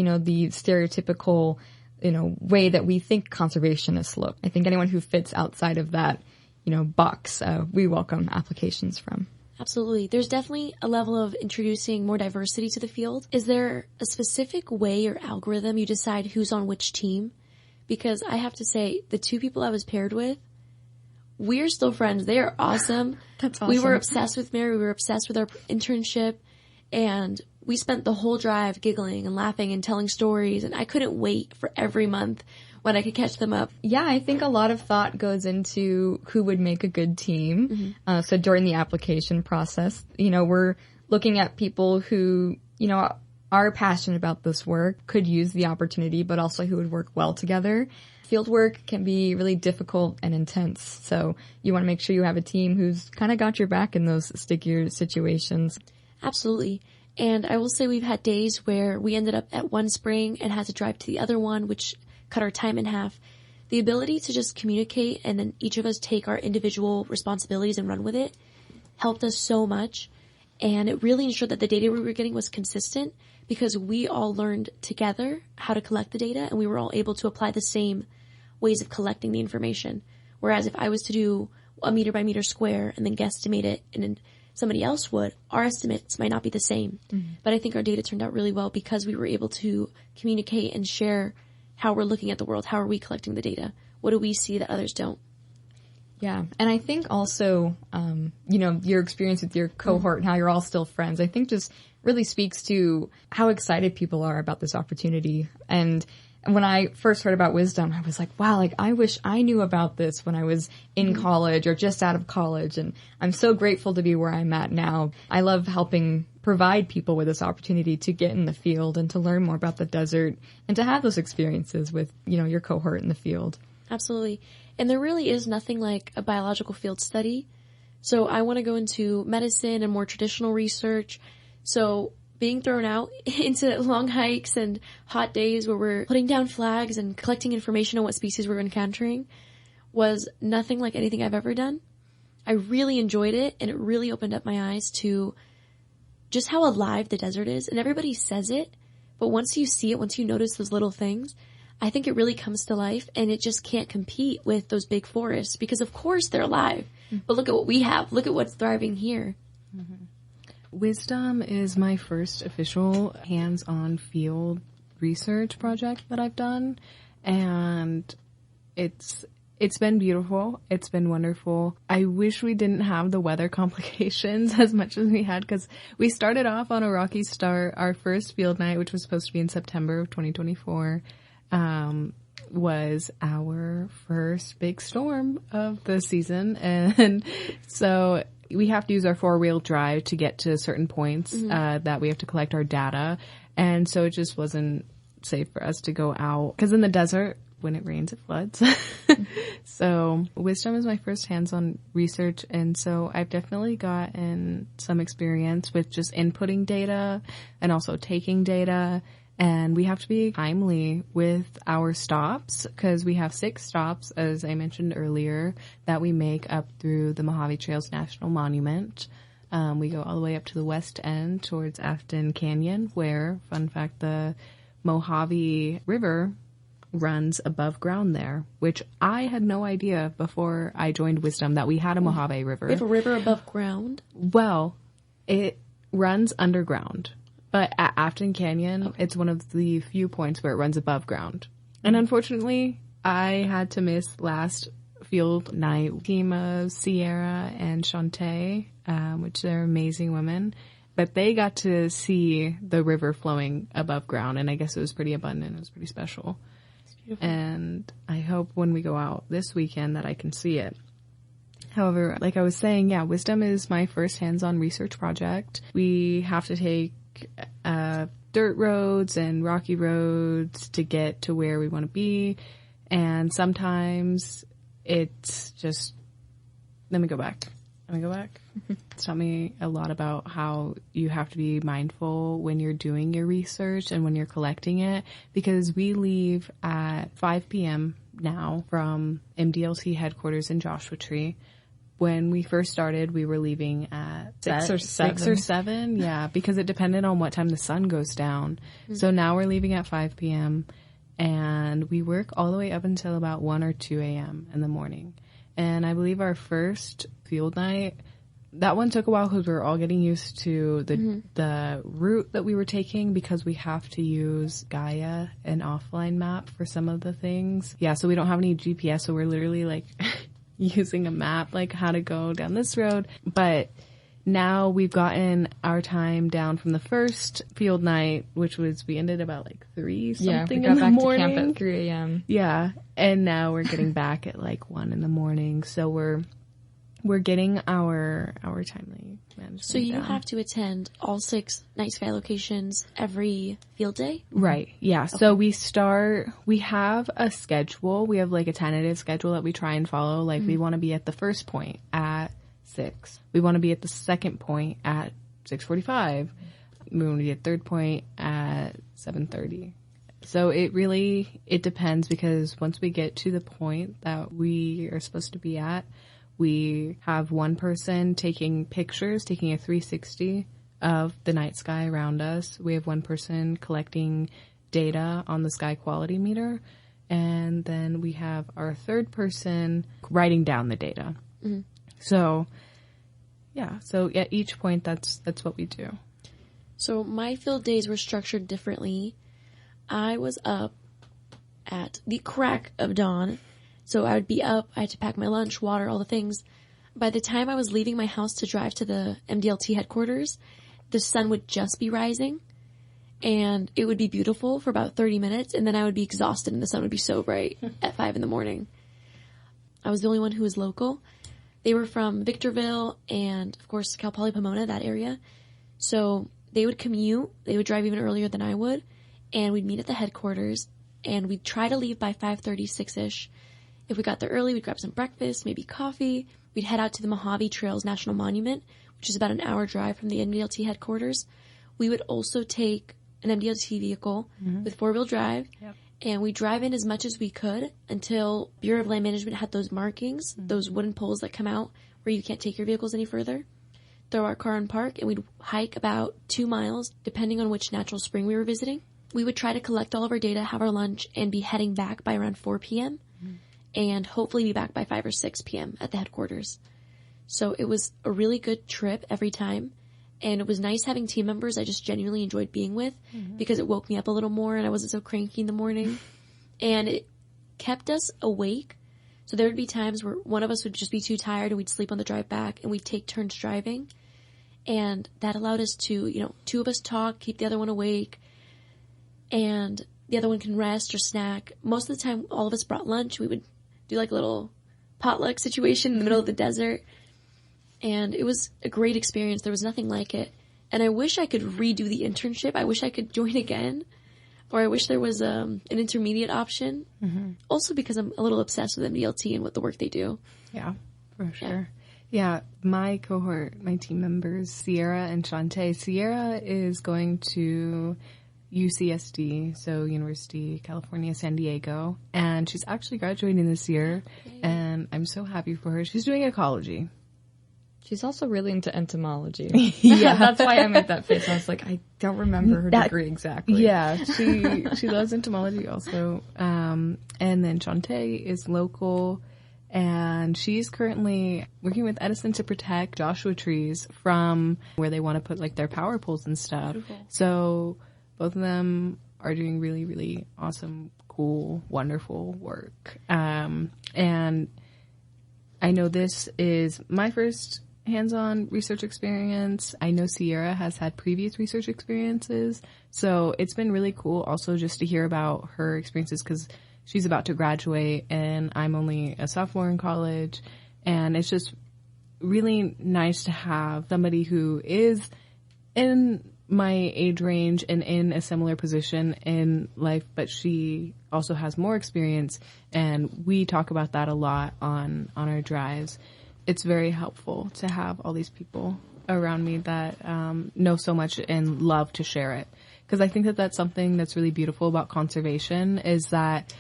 stereotypical way that we think conservationists look. I think anyone who fits outside of that, box, we welcome applications from. Absolutely. There's definitely a level of introducing more diversity to the field. Is there a specific way or algorithm you decide who's on which team? Because I have to say, the two people I was paired with, we're still friends. They are awesome. That's awesome. We were obsessed with Mary. We were obsessed with our internship. And we spent the whole drive giggling and laughing and telling stories. And I couldn't wait for every month when I could catch them up. Yeah, I think a lot of thought goes into who would make a good team. So during the application process, we're looking at people who, are passionate about this work, could use the opportunity, but also who would work well together. Field work can be really difficult and intense. So you want to make sure you have a team who's kind of got your back in those stickier situations. Absolutely. And I will say we've had days where we ended up at one spring and had to drive to the other one, which cut our time in half. The ability to just communicate and then each of us take our individual responsibilities and run with it helped us so much. And it really ensured that the data we were getting was consistent because we all learned together how to collect the data and we were all able to apply the same ways of collecting the information. Whereas if I was to do a meter by meter square and then guesstimate it and then somebody else would, our estimates might not be the same. But I think our data turned out really well because we were able to communicate and share how we're looking at the world. How are we collecting the data? What do we see that others don't? Yeah. And I think also, your experience with your cohort and how you're all still friends, I think just really speaks to how excited people are about this opportunity. And when I first heard about Wisdom, I was like, wow, I wish I knew about this when I was in college or just out of college. And I'm so grateful to be where I'm at now. I love helping provide people with this opportunity to get in the field and to learn more about the desert and to have those experiences with, your cohort in the field. Absolutely. And there really is nothing like a biological field study. So I want to go into medicine and more traditional research. So being thrown out into long hikes and hot days where we're putting down flags and collecting information on what species we're encountering was nothing like anything I've ever done. I really enjoyed it, and it really opened up my eyes to just how alive the desert is. And everybody says it, but once you see it, once you notice those little things, I think it really comes to life, and it just can't compete with those big forests because of course they're alive. But look at what we have. Look at what's thriving here. Wisdom is my first official hands-on field research project that I've done, and it's been beautiful. It's been wonderful. I wish we didn't have the weather complications as much as we had because we started off on a rocky start. Our first field night, which was supposed to be in September of 2024, was our first big storm of the season, and so we have to use our four-wheel drive to get to certain points that we have to collect our data. And so it just wasn't safe for us to go out. Because in the desert, when it rains, it floods. So Wisdom is my first hands-on research. And so I've definitely gotten some experience with just inputting data and also taking data. And we have to be timely with our stops because we have 6 stops, as I mentioned earlier, that we make up through the Mojave Trails National Monument. We go all the way up to the west end towards Afton Canyon, where, fun fact, the Mojave River runs above ground there, which I had no idea before I joined Wisdom that we had a Mojave River. We have a river above ground? Well, it runs underground. But at Afton Canyon, it's one of the few points where it runs above ground. And unfortunately, I had to miss last field night. Team of Sierra and Shantae, which they're amazing women, but they got to see the river flowing above ground, and I guess it was pretty abundant. It was pretty special. And I hope when we go out this weekend that I can see it. However, like I was saying, Wisdom is my first hands-on research project. We have to take dirt roads and rocky roads to get to where we want to be, and sometimes it's just let me go back it's taught me a lot about how you have to be mindful when you're doing your research and when you're collecting it, because we leave at 5 p.m. now from MDLT headquarters in Joshua Tree. When we first started, we were leaving at 6 or 7. 6 or 7, because it depended on what time the sun goes down. So now we're leaving at 5 p.m. and we work all the way up until about 1 or 2 a.m. in the morning. And I believe our first field night, that one took a while because we were all getting used to the route that we were taking, because we have to use Gaia, an offline map, for some of the things. Yeah, so we don't have any GPS, so we're literally like using a map, like how to go down this road. But now we've gotten our time down from the first field night, which was, we ended about like 3 something we got in the back morning. to camp at 3 a.m. Yeah, and now we're getting back at like 1 in the morning. So we're getting our timely management So you down. have to attend all 6 night sky locations every field day? Right. Yeah. Okay. So we have a schedule. We have like a tentative schedule that we try and follow. Like we want to be at the first point at 6. We want to be at the second point at 6:45. We want to be at third point at 7:30. So it depends, because once we get to the point that we are supposed to be at, we have one person taking pictures, taking a 360 of the night sky around us. We have one person collecting data on the sky quality meter. And then we have our third person writing down the data. Mm-hmm. So at each point, that's what we do. So my field days were structured differently. I was up at the crack of dawn. So I would be up, I had to pack my lunch, water, all the things. By the time I was leaving my house to drive to the MDLT headquarters, the sun would just be rising, and it would be beautiful for about 30 minutes, and then I would be exhausted and the sun would be so bright at 5 in the morning. I was the only one who was local. They were from Victorville and, of course, Cal Poly Pomona, that area. So they would commute, they would drive even earlier than I would, and we'd meet at the headquarters, and we'd try to leave by 5:30, 6-ish. If we got there early, we'd grab some breakfast, maybe coffee. We'd head out to the Mojave Trails National Monument, which is about an hour drive from the MDLT headquarters. We would also take an MDLT vehicle with 4-wheel drive, and we'd drive in as much as we could until Bureau of Land Management had those markings, those wooden poles that come out where you can't take your vehicles any further. Throw our car in park, and we'd hike about 2 miles, depending on which natural spring we were visiting. We would try to collect all of our data, have our lunch, and be heading back by around 4 p.m., and hopefully be back by 5 or 6 p.m. at the headquarters. So it was a really good trip every time, and it was nice having team members I just genuinely enjoyed being with, because it woke me up a little more and I wasn't so cranky in the morning, and it kept us awake. So there would be times where one of us would just be too tired and we'd sleep on the drive back, and we'd take turns driving, and that allowed us to, 2 of us talk, keep the other one awake, and the other one can rest or snack. Most of the time, all of us brought lunch. We would do like a little potluck situation in the middle of the desert. And it was a great experience. There was nothing like it. And I wish I could redo the internship. I wish I could join again. Or I wish there was an intermediate option. Mm-hmm. Also because I'm a little obsessed with MDLT and what the work they do. Yeah, for sure. Yeah, my cohort, my team members, Sierra and Shantae. Sierra is going to UCSD, so University of California, San Diego, and she's actually graduating this year, and I'm so happy for her. She's doing ecology. She's also really into entomology. Yeah. That's why I made that face. I was like, I don't remember her degree exactly. Yeah, she loves entomology also. And then Shantae is local, and she's currently working with Edison to protect Joshua trees from where they want to put like their power poles and stuff. Beautiful. So both of them are doing really, really awesome, cool, wonderful work. And I know this is my first hands-on research experience. I know Sierra has had previous research experiences. So it's been really cool also just to hear about her experiences, because she's about to graduate and I'm only a sophomore in college. And it's just really nice to have somebody who is in my age range and in a similar position in life, but she also has more experience, and we talk about that a lot on our drives. It's very helpful to have all these people around me that know so much and love to share it, because I think that that's something that's really beautiful about conservation, is that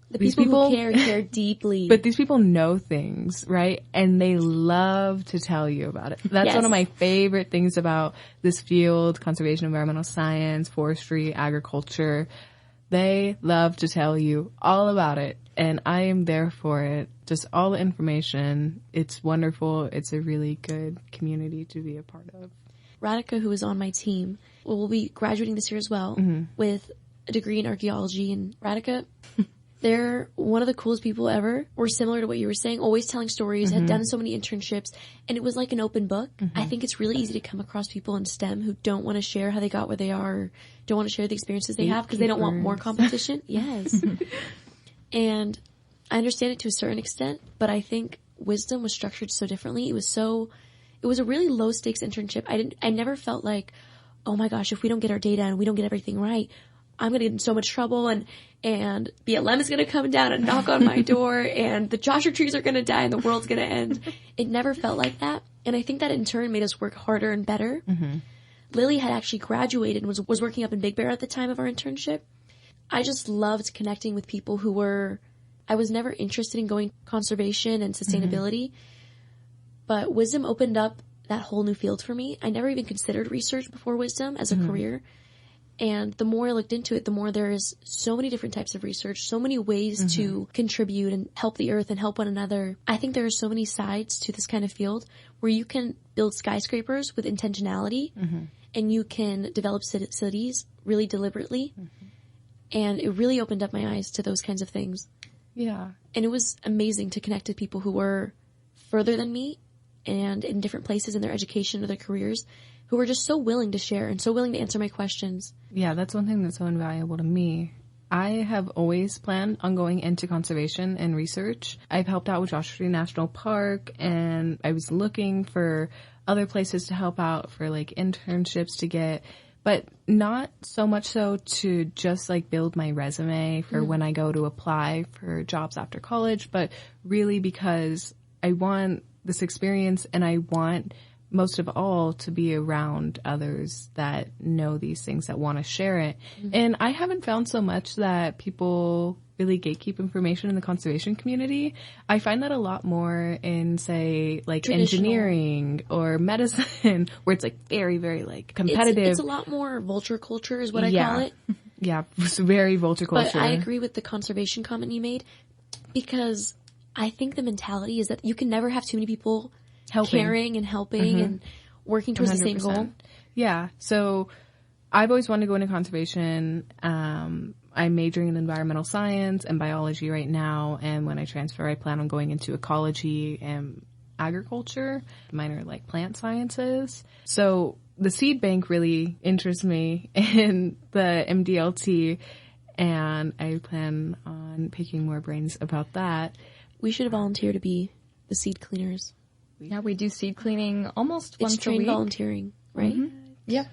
the people who care deeply. But these people know things, right? And they love to tell you about it. That's one of my favorite things about this field, conservation, environmental science, forestry, agriculture. They love to tell you all about it, and I am there for it. Just all the information. It's wonderful. It's a really good community to be a part of. Radhika, who is on my team, will be graduating this year as well with a degree in archaeology. And Radhika, they're one of the coolest people ever. We're similar to what you were saying, always telling stories, had done so many internships, and it was like an open book. I think it's really easy to come across people in STEM who don't want to share how they got where they are, or don't want to share the experiences they have because they don't want more competition. Yes. And I understand it to a certain extent, but I think Wisdom was structured so differently. It was a really low stakes internship. I never felt like, oh my gosh, if we don't get our data and we don't get everything right, I'm going to get in so much trouble, and BLM is going to come down and knock on my door, and the Joshua trees are going to die and the world's going to end. It never felt like that. And I think that in turn made us work harder and better. Lily had actually graduated and was working up in Big Bear at the time of our internship. I just loved connecting with people I was never interested in going conservation and sustainability, but Wisdom opened up that whole new field for me. I never even considered research before Wisdom as a career. And the more I looked into it, the more there is so many different types of research, so many ways to contribute and help the earth and help one another. I think there are so many sides to this kind of field where you can build skyscrapers with intentionality and you can develop cities really deliberately. And it really opened up my eyes to those kinds of things. Yeah. And it was amazing to connect with people who were further than me and in different places in their education or their careers, who were just so willing to share and so willing to answer my questions. Yeah, that's one thing that's so invaluable to me. I have always planned on going into conservation and research. I've helped out with Joshua Tree National Park, and I was looking for other places to help out for like internships to get, but not so much so to just like build my resume for when I go to apply for jobs after college, but really because I want this experience, and I want most of all to be around others that know these things, that want to share it. And I haven't found so much that people really gatekeep information in the conservation community. I find that a lot more in, say, like engineering or medicine, where it's like very, very like competitive. It's a lot more vulture culture is what I call it. Yeah, it's very vulture culture. But I agree with the conservation comment you made, because I think the mentality is that you can never have too many people caring and helping and working towards 100%. The same goal. Yeah. So I've always wanted to go into conservation. I'm majoring in environmental science and biology right now. And when I transfer, I plan on going into ecology and agriculture, minor like plant sciences. So the seed bank really interests me in the MDLT, and I plan on picking more brains about that. We should volunteer to be the seed cleaners. Yeah, we do seed cleaning almost once a week. It's trained volunteering, right? Yeah.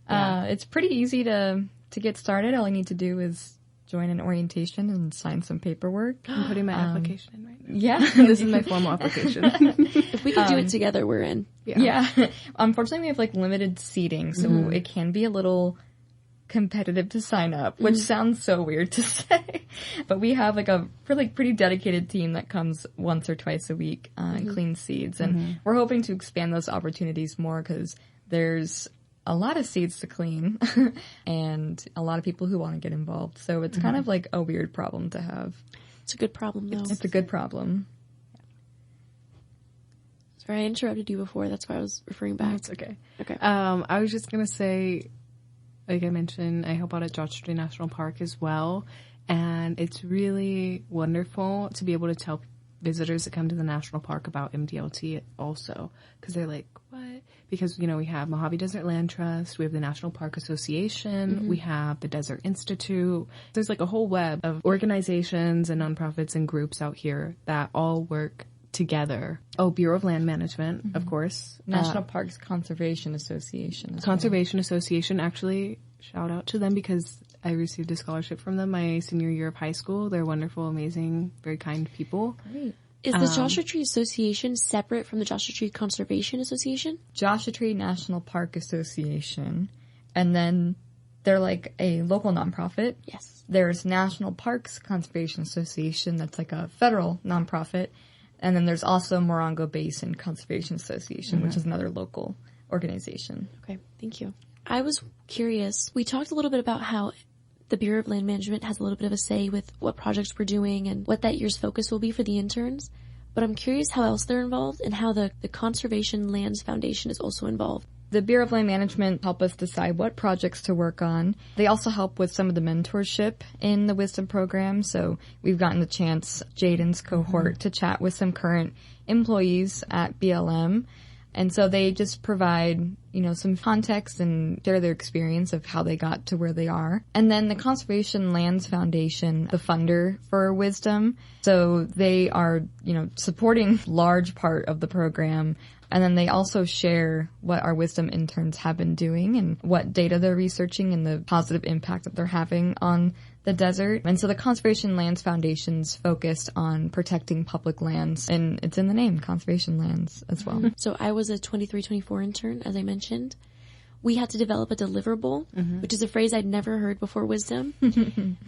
It's pretty easy to get started. All I need to do is join an orientation and sign some paperwork. I'm putting my application in right now. Yeah. This is my formal application. If we can do it together, we're in. Yeah. Unfortunately, we have like limited seating, so it can be a little competitive to sign up, which sounds so weird to say, but we have like a pretty dedicated team that comes once or twice a week and cleans seeds, and we're hoping to expand those opportunities more because there's a lot of seeds to clean and a lot of people who want to get involved, so it's kind of like a weird problem to have. It's a good problem though. It's a good problem. Sorry, I interrupted you before, that's why I was referring back. It's okay. Okay. I was just gonna say, like I mentioned, I help out at Joshua Tree National Park as well. And it's really wonderful to be able to tell visitors that come to the national park about MDLT also. Because they're like, what? Because, you know, we have Mojave Desert Land Trust, we have the National Park Association, we have the Desert Institute. There's like a whole web of organizations and nonprofits and groups out here that all work together. Oh, Bureau of Land Management, of course. National Parks Conservation Association. Conservation Association, actually, shout out to them because I received a scholarship from them my senior year of high school. They're wonderful, amazing, very kind people. Great. Is the Joshua Tree Association separate from the Joshua Tree Conservation Association? Joshua Tree National Park Association. And then they're like a local nonprofit. Yes. There's National Parks Conservation Association. That's like a federal nonprofit. And then there's also Morongo Basin Conservation Association, which is another local organization. Okay, thank you. I was curious. We talked a little bit about how the Bureau of Land Management has a little bit of a say with what projects we're doing and what that year's focus will be for the interns. But I'm curious how else they're involved and how the Conservation Lands Foundation is also involved. The Bureau of Land Management help us decide what projects to work on. They also help with some of the mentorship in the Wisdom program. So we've gotten the chance, Jaden's cohort, to chat with some current employees at BLM. And so they just provide, some context and share their experience of how they got to where they are. And then the Conservation Lands Foundation, the funder for Wisdom. So they are, supporting large part of the program. And then they also share what our Wisdom interns have been doing and what data they're researching and the positive impact that they're having on the desert. And so the Conservation Lands Foundation's focused on protecting public lands, and it's in the name, conservation lands as well. So I was a 23-24 intern, as I mentioned. We had to develop a deliverable, which is a phrase I'd never heard before Wisdom.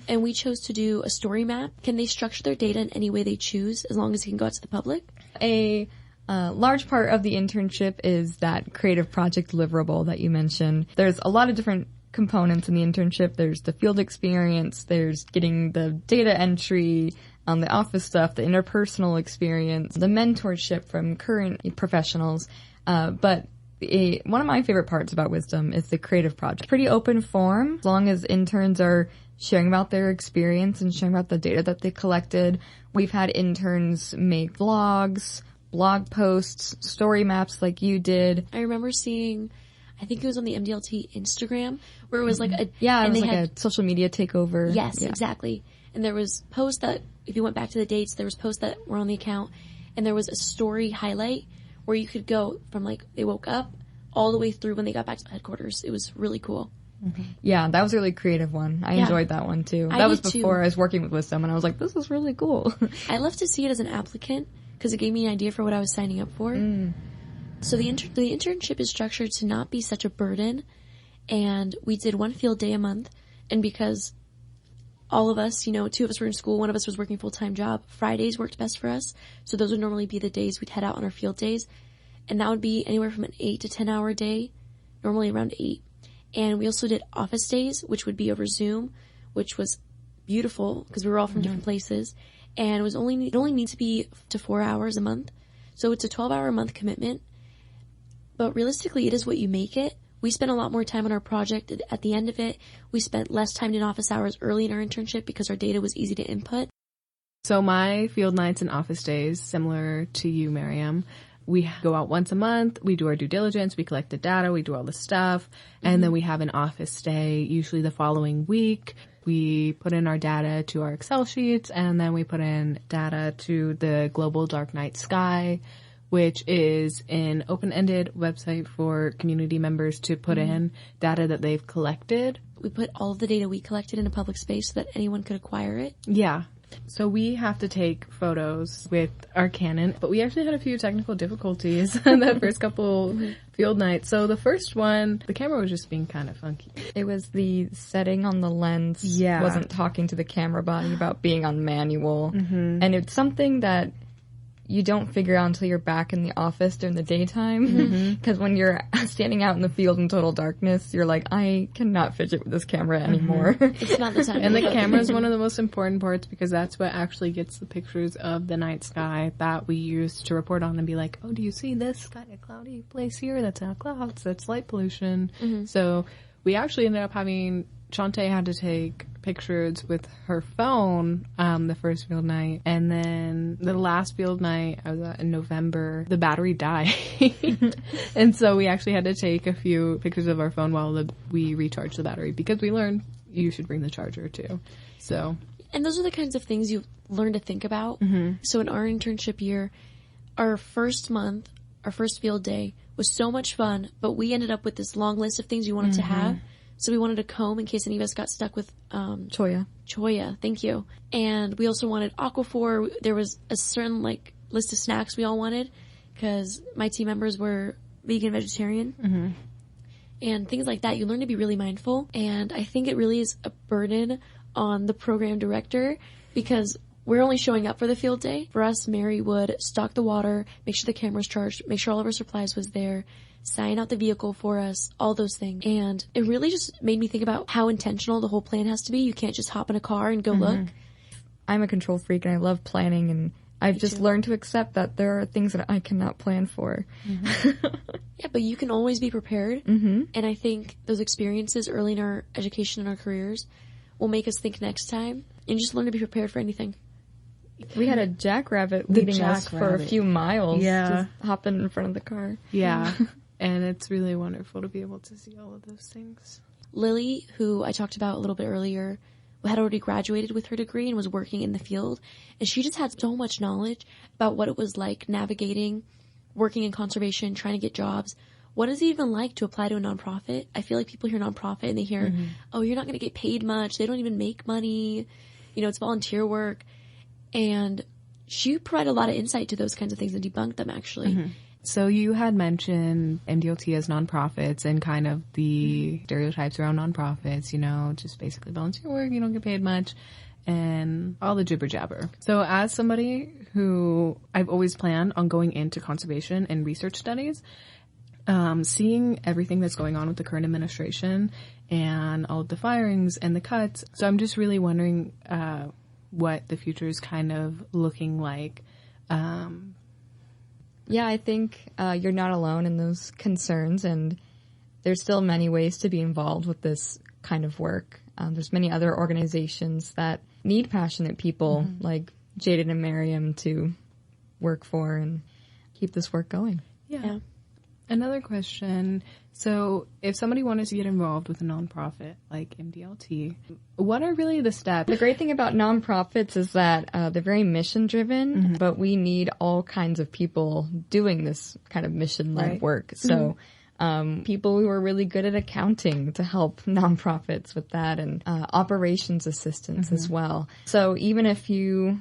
And we chose to do a story map. Can they structure their data in any way they choose, as long as it can go out to the public? A large part of the internship is that creative project deliverable that you mentioned. There's a lot of different components in the internship. There's the field experience, there's getting the data entry, the office stuff, the interpersonal experience, the mentorship from current professionals. But one of my favorite parts about Wisdom is the creative project. Pretty open form, as long as interns are sharing about their experience and sharing about the data that they collected. We've had interns make vlogs, blog posts, story maps like you did. I remember seeing, I think it was on the MDLT Instagram, where it was like a... Yeah, it was like a social media takeover. Yes, yeah. Exactly. And there was posts that, if you went back to the dates, there was posts that were on the account, and there was a story highlight where you could go from like they woke up all the way through when they got back to headquarters. It was really cool. Yeah, that was a really creative one. I enjoyed that one too. That was before I was working with Wisdom, and I was like, this is really cool. I love to see it as an applicant because it gave me an idea for what I was signing up for. So the internship is structured to not be such a burden, and we did one field day a month, and because all of us, two of us were in school, one of us was working full-time job, Fridays worked best for us, so those would normally be the days we'd head out on our field days, and that would be anywhere from an 8 to 10 hour day, normally around 8. And we also did office days, which would be over Zoom, which was beautiful because we were all from different places, and it only needs to be to 4 hours a month, so it's a 12-hour a month commitment. But realistically, it is what you make it. We spent a lot more time on our project. At the end of it, we spent less time in office hours early in our internship because our data was easy to input. So my field nights and office days, similar to you, Miriam, we go out once a month, we do our due diligence, we collect the data, we do all the stuff, and then we have an office day usually the following week. We put in our data to our Excel sheets, and then we put in data to the Global Dark Night Sky, which is an open-ended website for community members to put in data that they've collected. We put all of the data we collected in a public space so that anyone could acquire it. Yeah. So we have to take photos with our Canon, but we actually had a few technical difficulties in the first couple field nights. So the first one, the camera was just being kind of funky. It was the setting on the lens wasn't talking to the camera body about being on manual. And it's something that you don't figure out until you're back in the office during the daytime. Because when you're standing out in the field in total darkness, you're like, I cannot fidget with this camera anymore. It's not the time. And the camera is one of the most important parts because that's what actually gets the pictures of the night sky that we use to report on and be like, oh, do you see this kind of cloudy place here? That's not clouds, that's light pollution. So we actually ended up having, Shantae had to take pictures with her phone the first field night, and then the last field night I was at in November, the battery died. And so we actually had to take a few pictures of our phone while we recharged the battery because we learned you should bring the charger too. So, and those are the kinds of things you learn to think about. So in our internship year, our first month, our first field day was so much fun, but we ended up with this long list of things we wanted to have. So we wanted a comb in case any of us got stuck with Choya, thank you. And we also wanted Aquaphor. There was a certain list of snacks we all wanted because my team members were vegan, vegetarian, and things like that. You learn to be really mindful, and I think it really is a burden on the program director because we're only showing up for the field day. For us, Mary would stock the water, make sure the camera's charged, make sure all of our supplies was there, sign out the vehicle for us, all those things. And it really just made me think about how intentional the whole plan has to be. You can't just hop in a car and go look. I'm a control freak and I love planning, and I've just learned to accept that there are things that I cannot plan for. Yeah, but you can always be prepared. And I think those experiences early in our education and our careers will make us think next time and just learn to be prepared for anything. We had a jackrabbit leading us for a few miles. Just hopping in front of the car. Yeah. And it's really wonderful to be able to see all of those things. Lily, who I talked about a little bit earlier, had already graduated with her degree and was working in the field. And she just had so much knowledge about what it was like navigating, working in conservation, trying to get jobs. What is it even like to apply to a nonprofit? I feel like people hear nonprofit and they hear, oh, you're not going to get paid much. They don't even make money. You know, it's volunteer work. And she provided a lot of insight to those kinds of things and debunked them, actually. So you had mentioned MDLT as nonprofits and kind of the stereotypes around nonprofits, you know, just basically volunteer work, you don't get paid much, and all the jibber jabber. So as somebody who I've always planned on going into conservation and research studies, seeing everything that's going on with the current administration and all of the firings and the cuts. So I'm just really wondering what the future is kind of looking like. Yeah, I think you're not alone in those concerns, and there's still many ways to be involved with this kind of work. There's many other organizations that need passionate people like Jaden and Miriam to work for and keep this work going. Yeah. Another question. So if somebody wanted to get involved with a nonprofit like MDLT, what are really the steps? The great thing about nonprofits is that they're very mission-driven, but we need all kinds of people doing this kind of mission-led work. So people who are really good at accounting to help nonprofits with that, and operations assistants as well. So even if you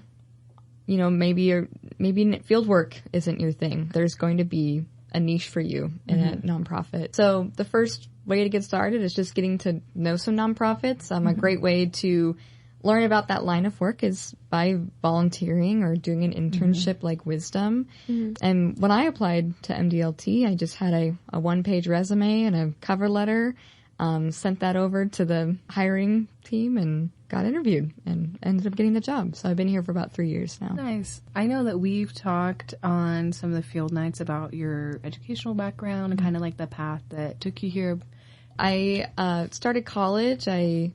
know, maybe field work isn't your thing, there's going to be a niche for you in a nonprofit. So the first way to get started is just getting to know some nonprofits. A great way to learn about that line of work is by volunteering or doing an internship like Wisdom. And when I applied to MDLT, I just had a one-page resume and a cover letter, sent that over to the hiring team and got interviewed and ended up getting the job. So I've been here for about 3 years now. Nice. I know that we've talked on some of the field nights about your educational background and kind of like the path that took you here. I started college. I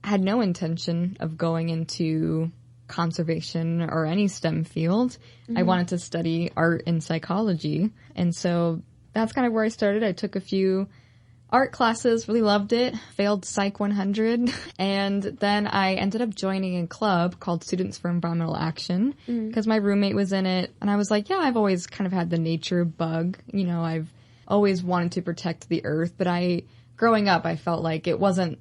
had no intention of going into conservation or any STEM field. I wanted to study art and psychology. And so that's kind of where I started. I took a few art classes, really loved it, failed Psych 100, and then I ended up joining a club called Students for Environmental Action because my roommate was in it, and I was like, yeah, I've always kind of had the nature bug. You know, I've always wanted to protect the earth, but growing up, I felt like it wasn't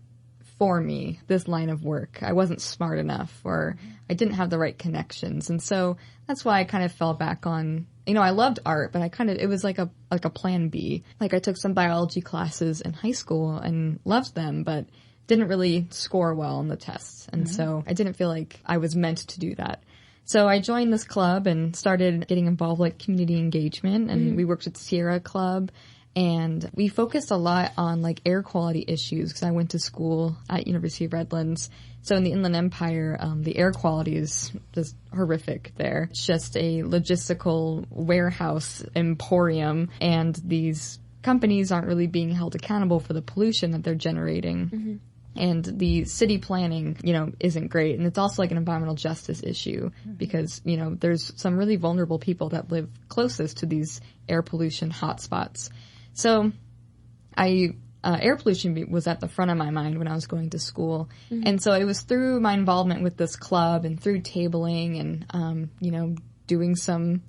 for me, this line of work. I wasn't smart enough, or I didn't have the right connections, and so that's why I kind of fell back on, you know, I loved art, but it was like a plan B. Like I took some biology classes in high school and loved them, but didn't really score well on the tests. And so I didn't feel like I was meant to do that. So I joined this club and started getting involved with community engagement, and we worked with Sierra Club, and we focused a lot on like air quality issues because I went to school at University of Redlands. So in the Inland Empire, the air quality is just horrific there. It's just a logistical warehouse emporium, and these companies aren't really being held accountable for the pollution that they're generating. And the city planning, you know, isn't great. And it's also like an environmental justice issue because, you know, there's some really vulnerable people that live closest to these air pollution hotspots. So air pollution was at the front of my mind when I was going to school. And so it was through my involvement with this club and through tabling and, you know, doing some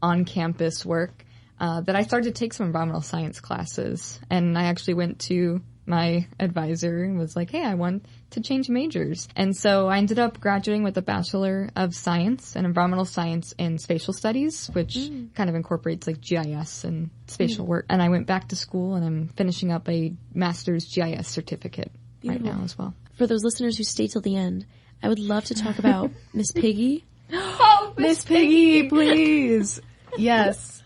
on-campus work that I started to take some environmental science classes. And I actually went to my advisor and was like, hey, I want to change majors. And so I ended up graduating with a Bachelor of Science in Environmental Science and Spatial Studies, which kind of incorporates like GIS and spatial work. And I went back to school and I'm finishing up a Master's GIS certificate right now as well. For those listeners who stay till the end, I would love to talk about Miss Piggy. Oh, Miss Piggy, please. Yes.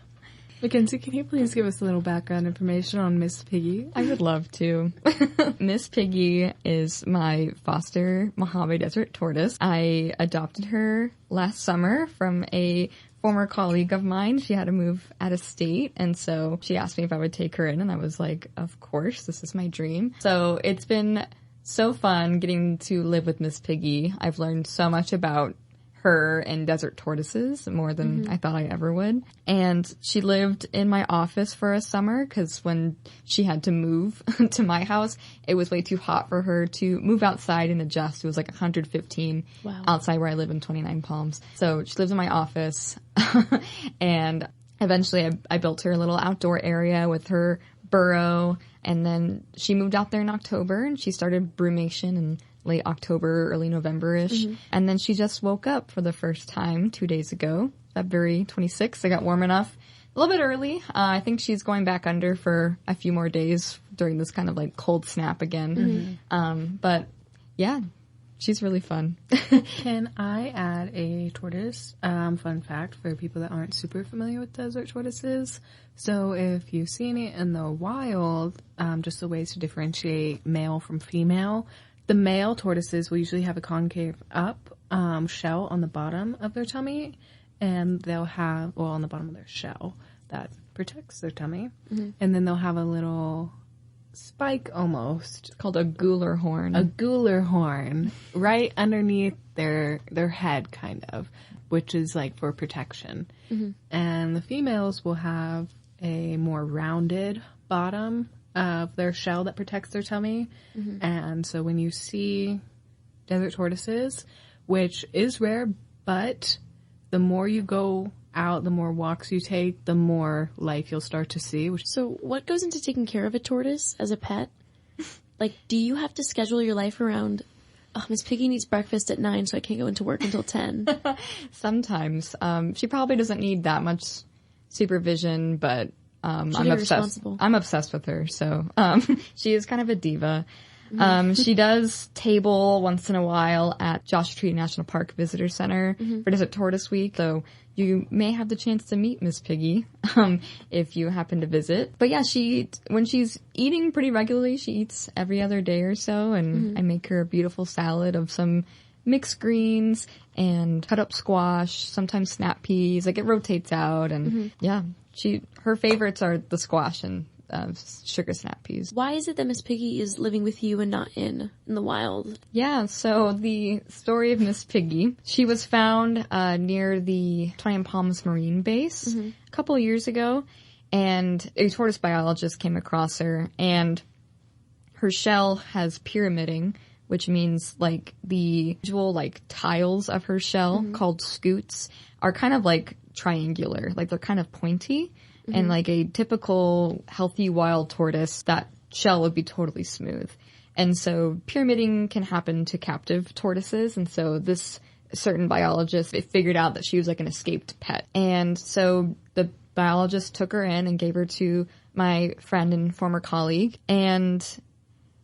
Mackenzie, can you please give us a little background information on Miss Piggy? I would love to. Miss Piggy is my foster Mojave Desert tortoise. I adopted her last summer from a former colleague of mine. She had to move out of state, and so she asked me if I would take her in, and I was like, of course, this is my dream. So it's been so fun getting to live with Miss Piggy. I've learned so much about her and desert tortoises, more than I thought I ever would. And she lived in my office for a summer because when she had to move to my house, it was way too hot for her to move outside and adjust. It was like 115 outside where I live in 29 Palms. So she lived in my office and eventually I built her a little outdoor area with her burrow, and then she moved out there in October and she started brumation in late October, early November-ish. And then she just woke up for the first time 2 days ago, February 26th. It got warm enough. A little bit early. I think she's going back under for a few more days during this kind of like cold snap again. But yeah, she's really fun. Can I add a tortoise fun fact for people that aren't super familiar with desert tortoises? So if you see any in the wild, just the ways to differentiate male from female, the male tortoises will usually have a concave up shell on the bottom of their tummy, and they'll have, well, on the bottom of their shell that protects their tummy, and then they'll have a little spike almost Called a gular horn. a gular horn right underneath their head, kind of, which is like for protection. And the females will have a more rounded bottom of their shell that protects their tummy. And so when you see desert tortoises, which is rare, but the more you go out, the more walks you take, the more life you'll start to see. So what goes into taking care of a tortoise as a pet? Like, do you have to schedule your life around, oh, Miss Piggy needs breakfast at 9, so I can't go into work until 10? Sometimes. She probably doesn't need that much supervision, but I'm very obsessed. responsible. I'm obsessed with her. So she is kind of a diva. She does table once in a while at Joshua Tree National Park Visitor Center for Desert Tortoise Week. So you may have the chance to meet Miss Piggy if you happen to visit. But yeah, when she's eating pretty regularly, she eats every other day or so, and I make her a beautiful salad of some mixed greens and cut up squash, sometimes snap peas. Like, it rotates out, and yeah, her favorites are the squash and sugar snap peas. Why is it that Miss Piggy is living with you and not in the wild? Yeah, so the story of Miss Piggy, she was found near the 29 Palms Marine Base a couple of years ago, and a tortoise biologist came across her, and her shell has pyramiding, which means like the usual like tiles of her shell called scutes are kind of like triangular, like they're kind of pointy. And like a typical healthy wild tortoise, that shell would be totally smooth. And so pyramiding can happen to captive tortoises. And so this certain biologist figured out that she was like an escaped pet. And so the biologist took her in and gave her to my friend and former colleague. And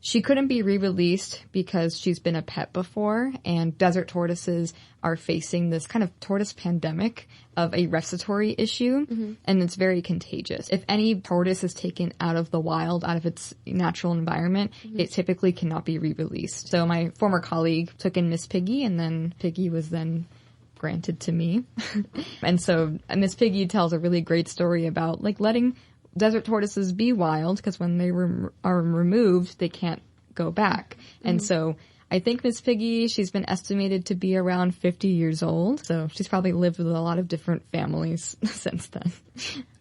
she couldn't be re-released because she's been a pet before, and desert tortoises are facing this kind of tortoise pandemic of a respiratory issue, and it's very contagious. If any tortoise is taken out of the wild, out of its natural environment, it typically cannot be re-released. So my former colleague took in Miss Piggy, and then Piggy was then granted to me. And so Miss Piggy tells a really great story about like letting desert tortoises be wild, because when they are removed, they can't go back. And so I think Miss Piggy, she's been estimated to be around 50 years old. So she's probably lived with a lot of different families since then.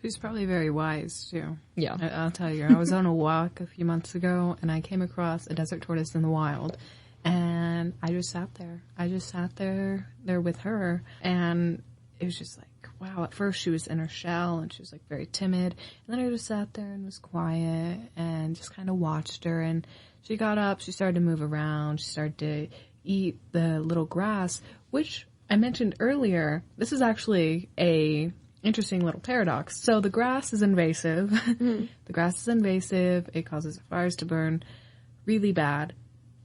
She's probably very wise, too. Yeah. I'll tell you, I was on a walk a few months ago, and I came across a desert tortoise in the wild. And I just sat there. I just sat there with her. And it was just like, wow. At first she was in her shell and she was like very timid. And then I just sat there and was quiet and just kind of watched her. And she got up. She started to move around. She started to eat the little grass, which I mentioned earlier. This is actually a interesting little paradox. So the grass is invasive. The grass is invasive. It causes fires to burn really bad.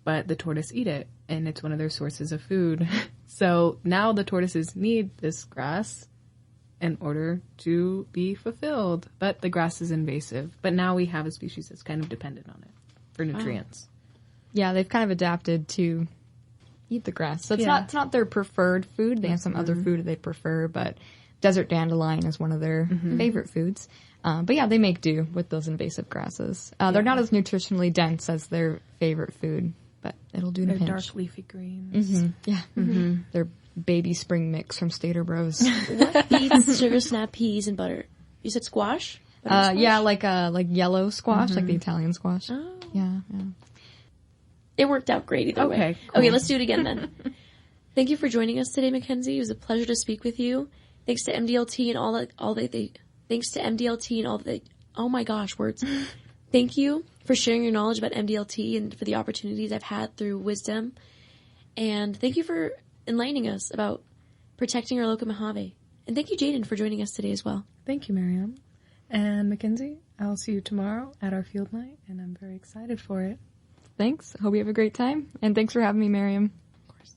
But the tortoise eat it. and it's one of their sources of food. So now the tortoises need this grass in order to be fulfilled. But the grass is invasive. But now we have a species that's kind of dependent on it for nutrients. Yeah, they've kind of adapted to eat the grass. So it's not their preferred food. They have some other food they prefer, but desert dandelion is one of their favorite foods. But yeah, they make do with those invasive grasses. They're not as nutritionally dense as their favorite food, but it'll do to They're pinch. dark leafy greens. Yeah. They're baby spring mix from Stater Bros. What beets sugar snap peas and butter? You said squash? Butter squash? Yeah, like yellow squash, like the Italian squash. Oh. Yeah. It worked out great either way. Okay, cool. Okay, let's do it again then. Thank you for joining us today, Mackenzie. It was a pleasure to speak with you. Thanks to MDLT and all that they thanks to MDLT and all that they, oh my gosh, words. Thank you for sharing your knowledge about MDLT and for the opportunities I've had through Wisdom. And thank you for enlightening us about protecting our local Mojave. And thank you, Jaden, for joining us today as well. Thank you, Miriam. And Mackenzie, I'll see you tomorrow at our field night, and I'm very excited for it. Thanks. Hope you have a great time. And thanks for having me, Miriam. Of course.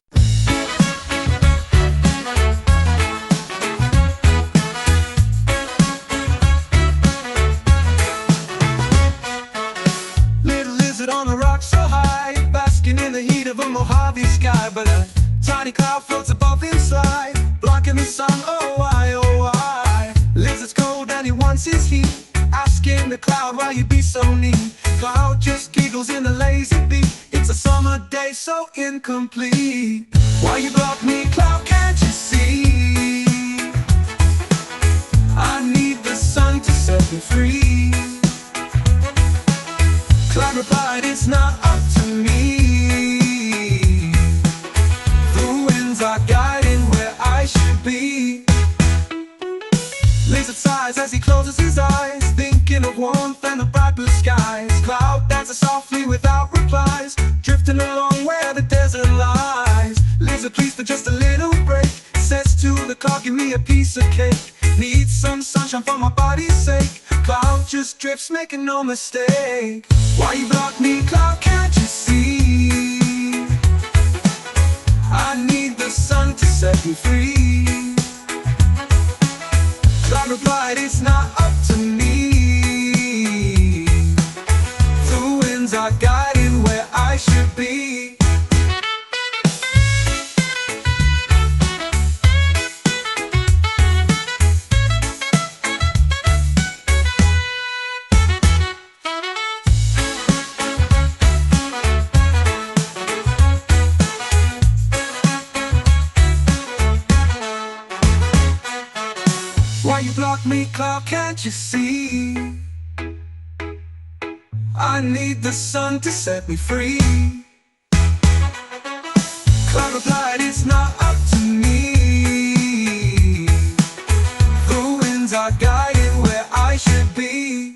Little lizard on a rock so high, basking in the heat of a Mojave sky. But a tiny cloud floats above inside, blocking the sun. Oh why, oh why? Lizard's cold and he wants his heat, asking the cloud why you be so neat. Cloud just giggles in a lazy beat. It's a summer day so incomplete. Why you block me, cloud, can't you see? I need the sun to set me free. Cloud replied, it's not up to me. The winds are guiding where I should be. Lizard sighs as he closes his eyes, thinking of warmth and the bright blue skies. Cloud dances softly without replies, drifting along where the desert lies. Lizard pleads for just a little break, says to the cloud, give me a piece of cake. Need some sunshine for my body's sake. Cloud just drifts, making no mistake. Why you block me, cloud, can't you see? I need the sun to set me free. Cloud replied, it's not up to me. The winds are guiding where I should be. Why you block me, cloud, can't you see? I need the sun to set me free. Cloud replied, it's not up to me. The winds are guiding where I should be.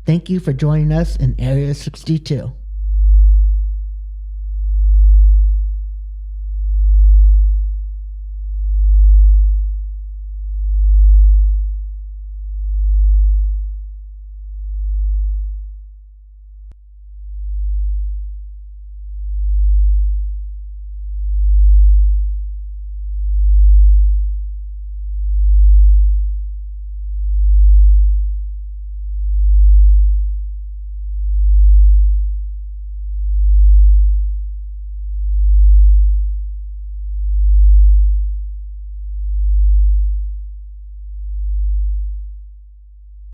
Thank you for joining us in Area 62.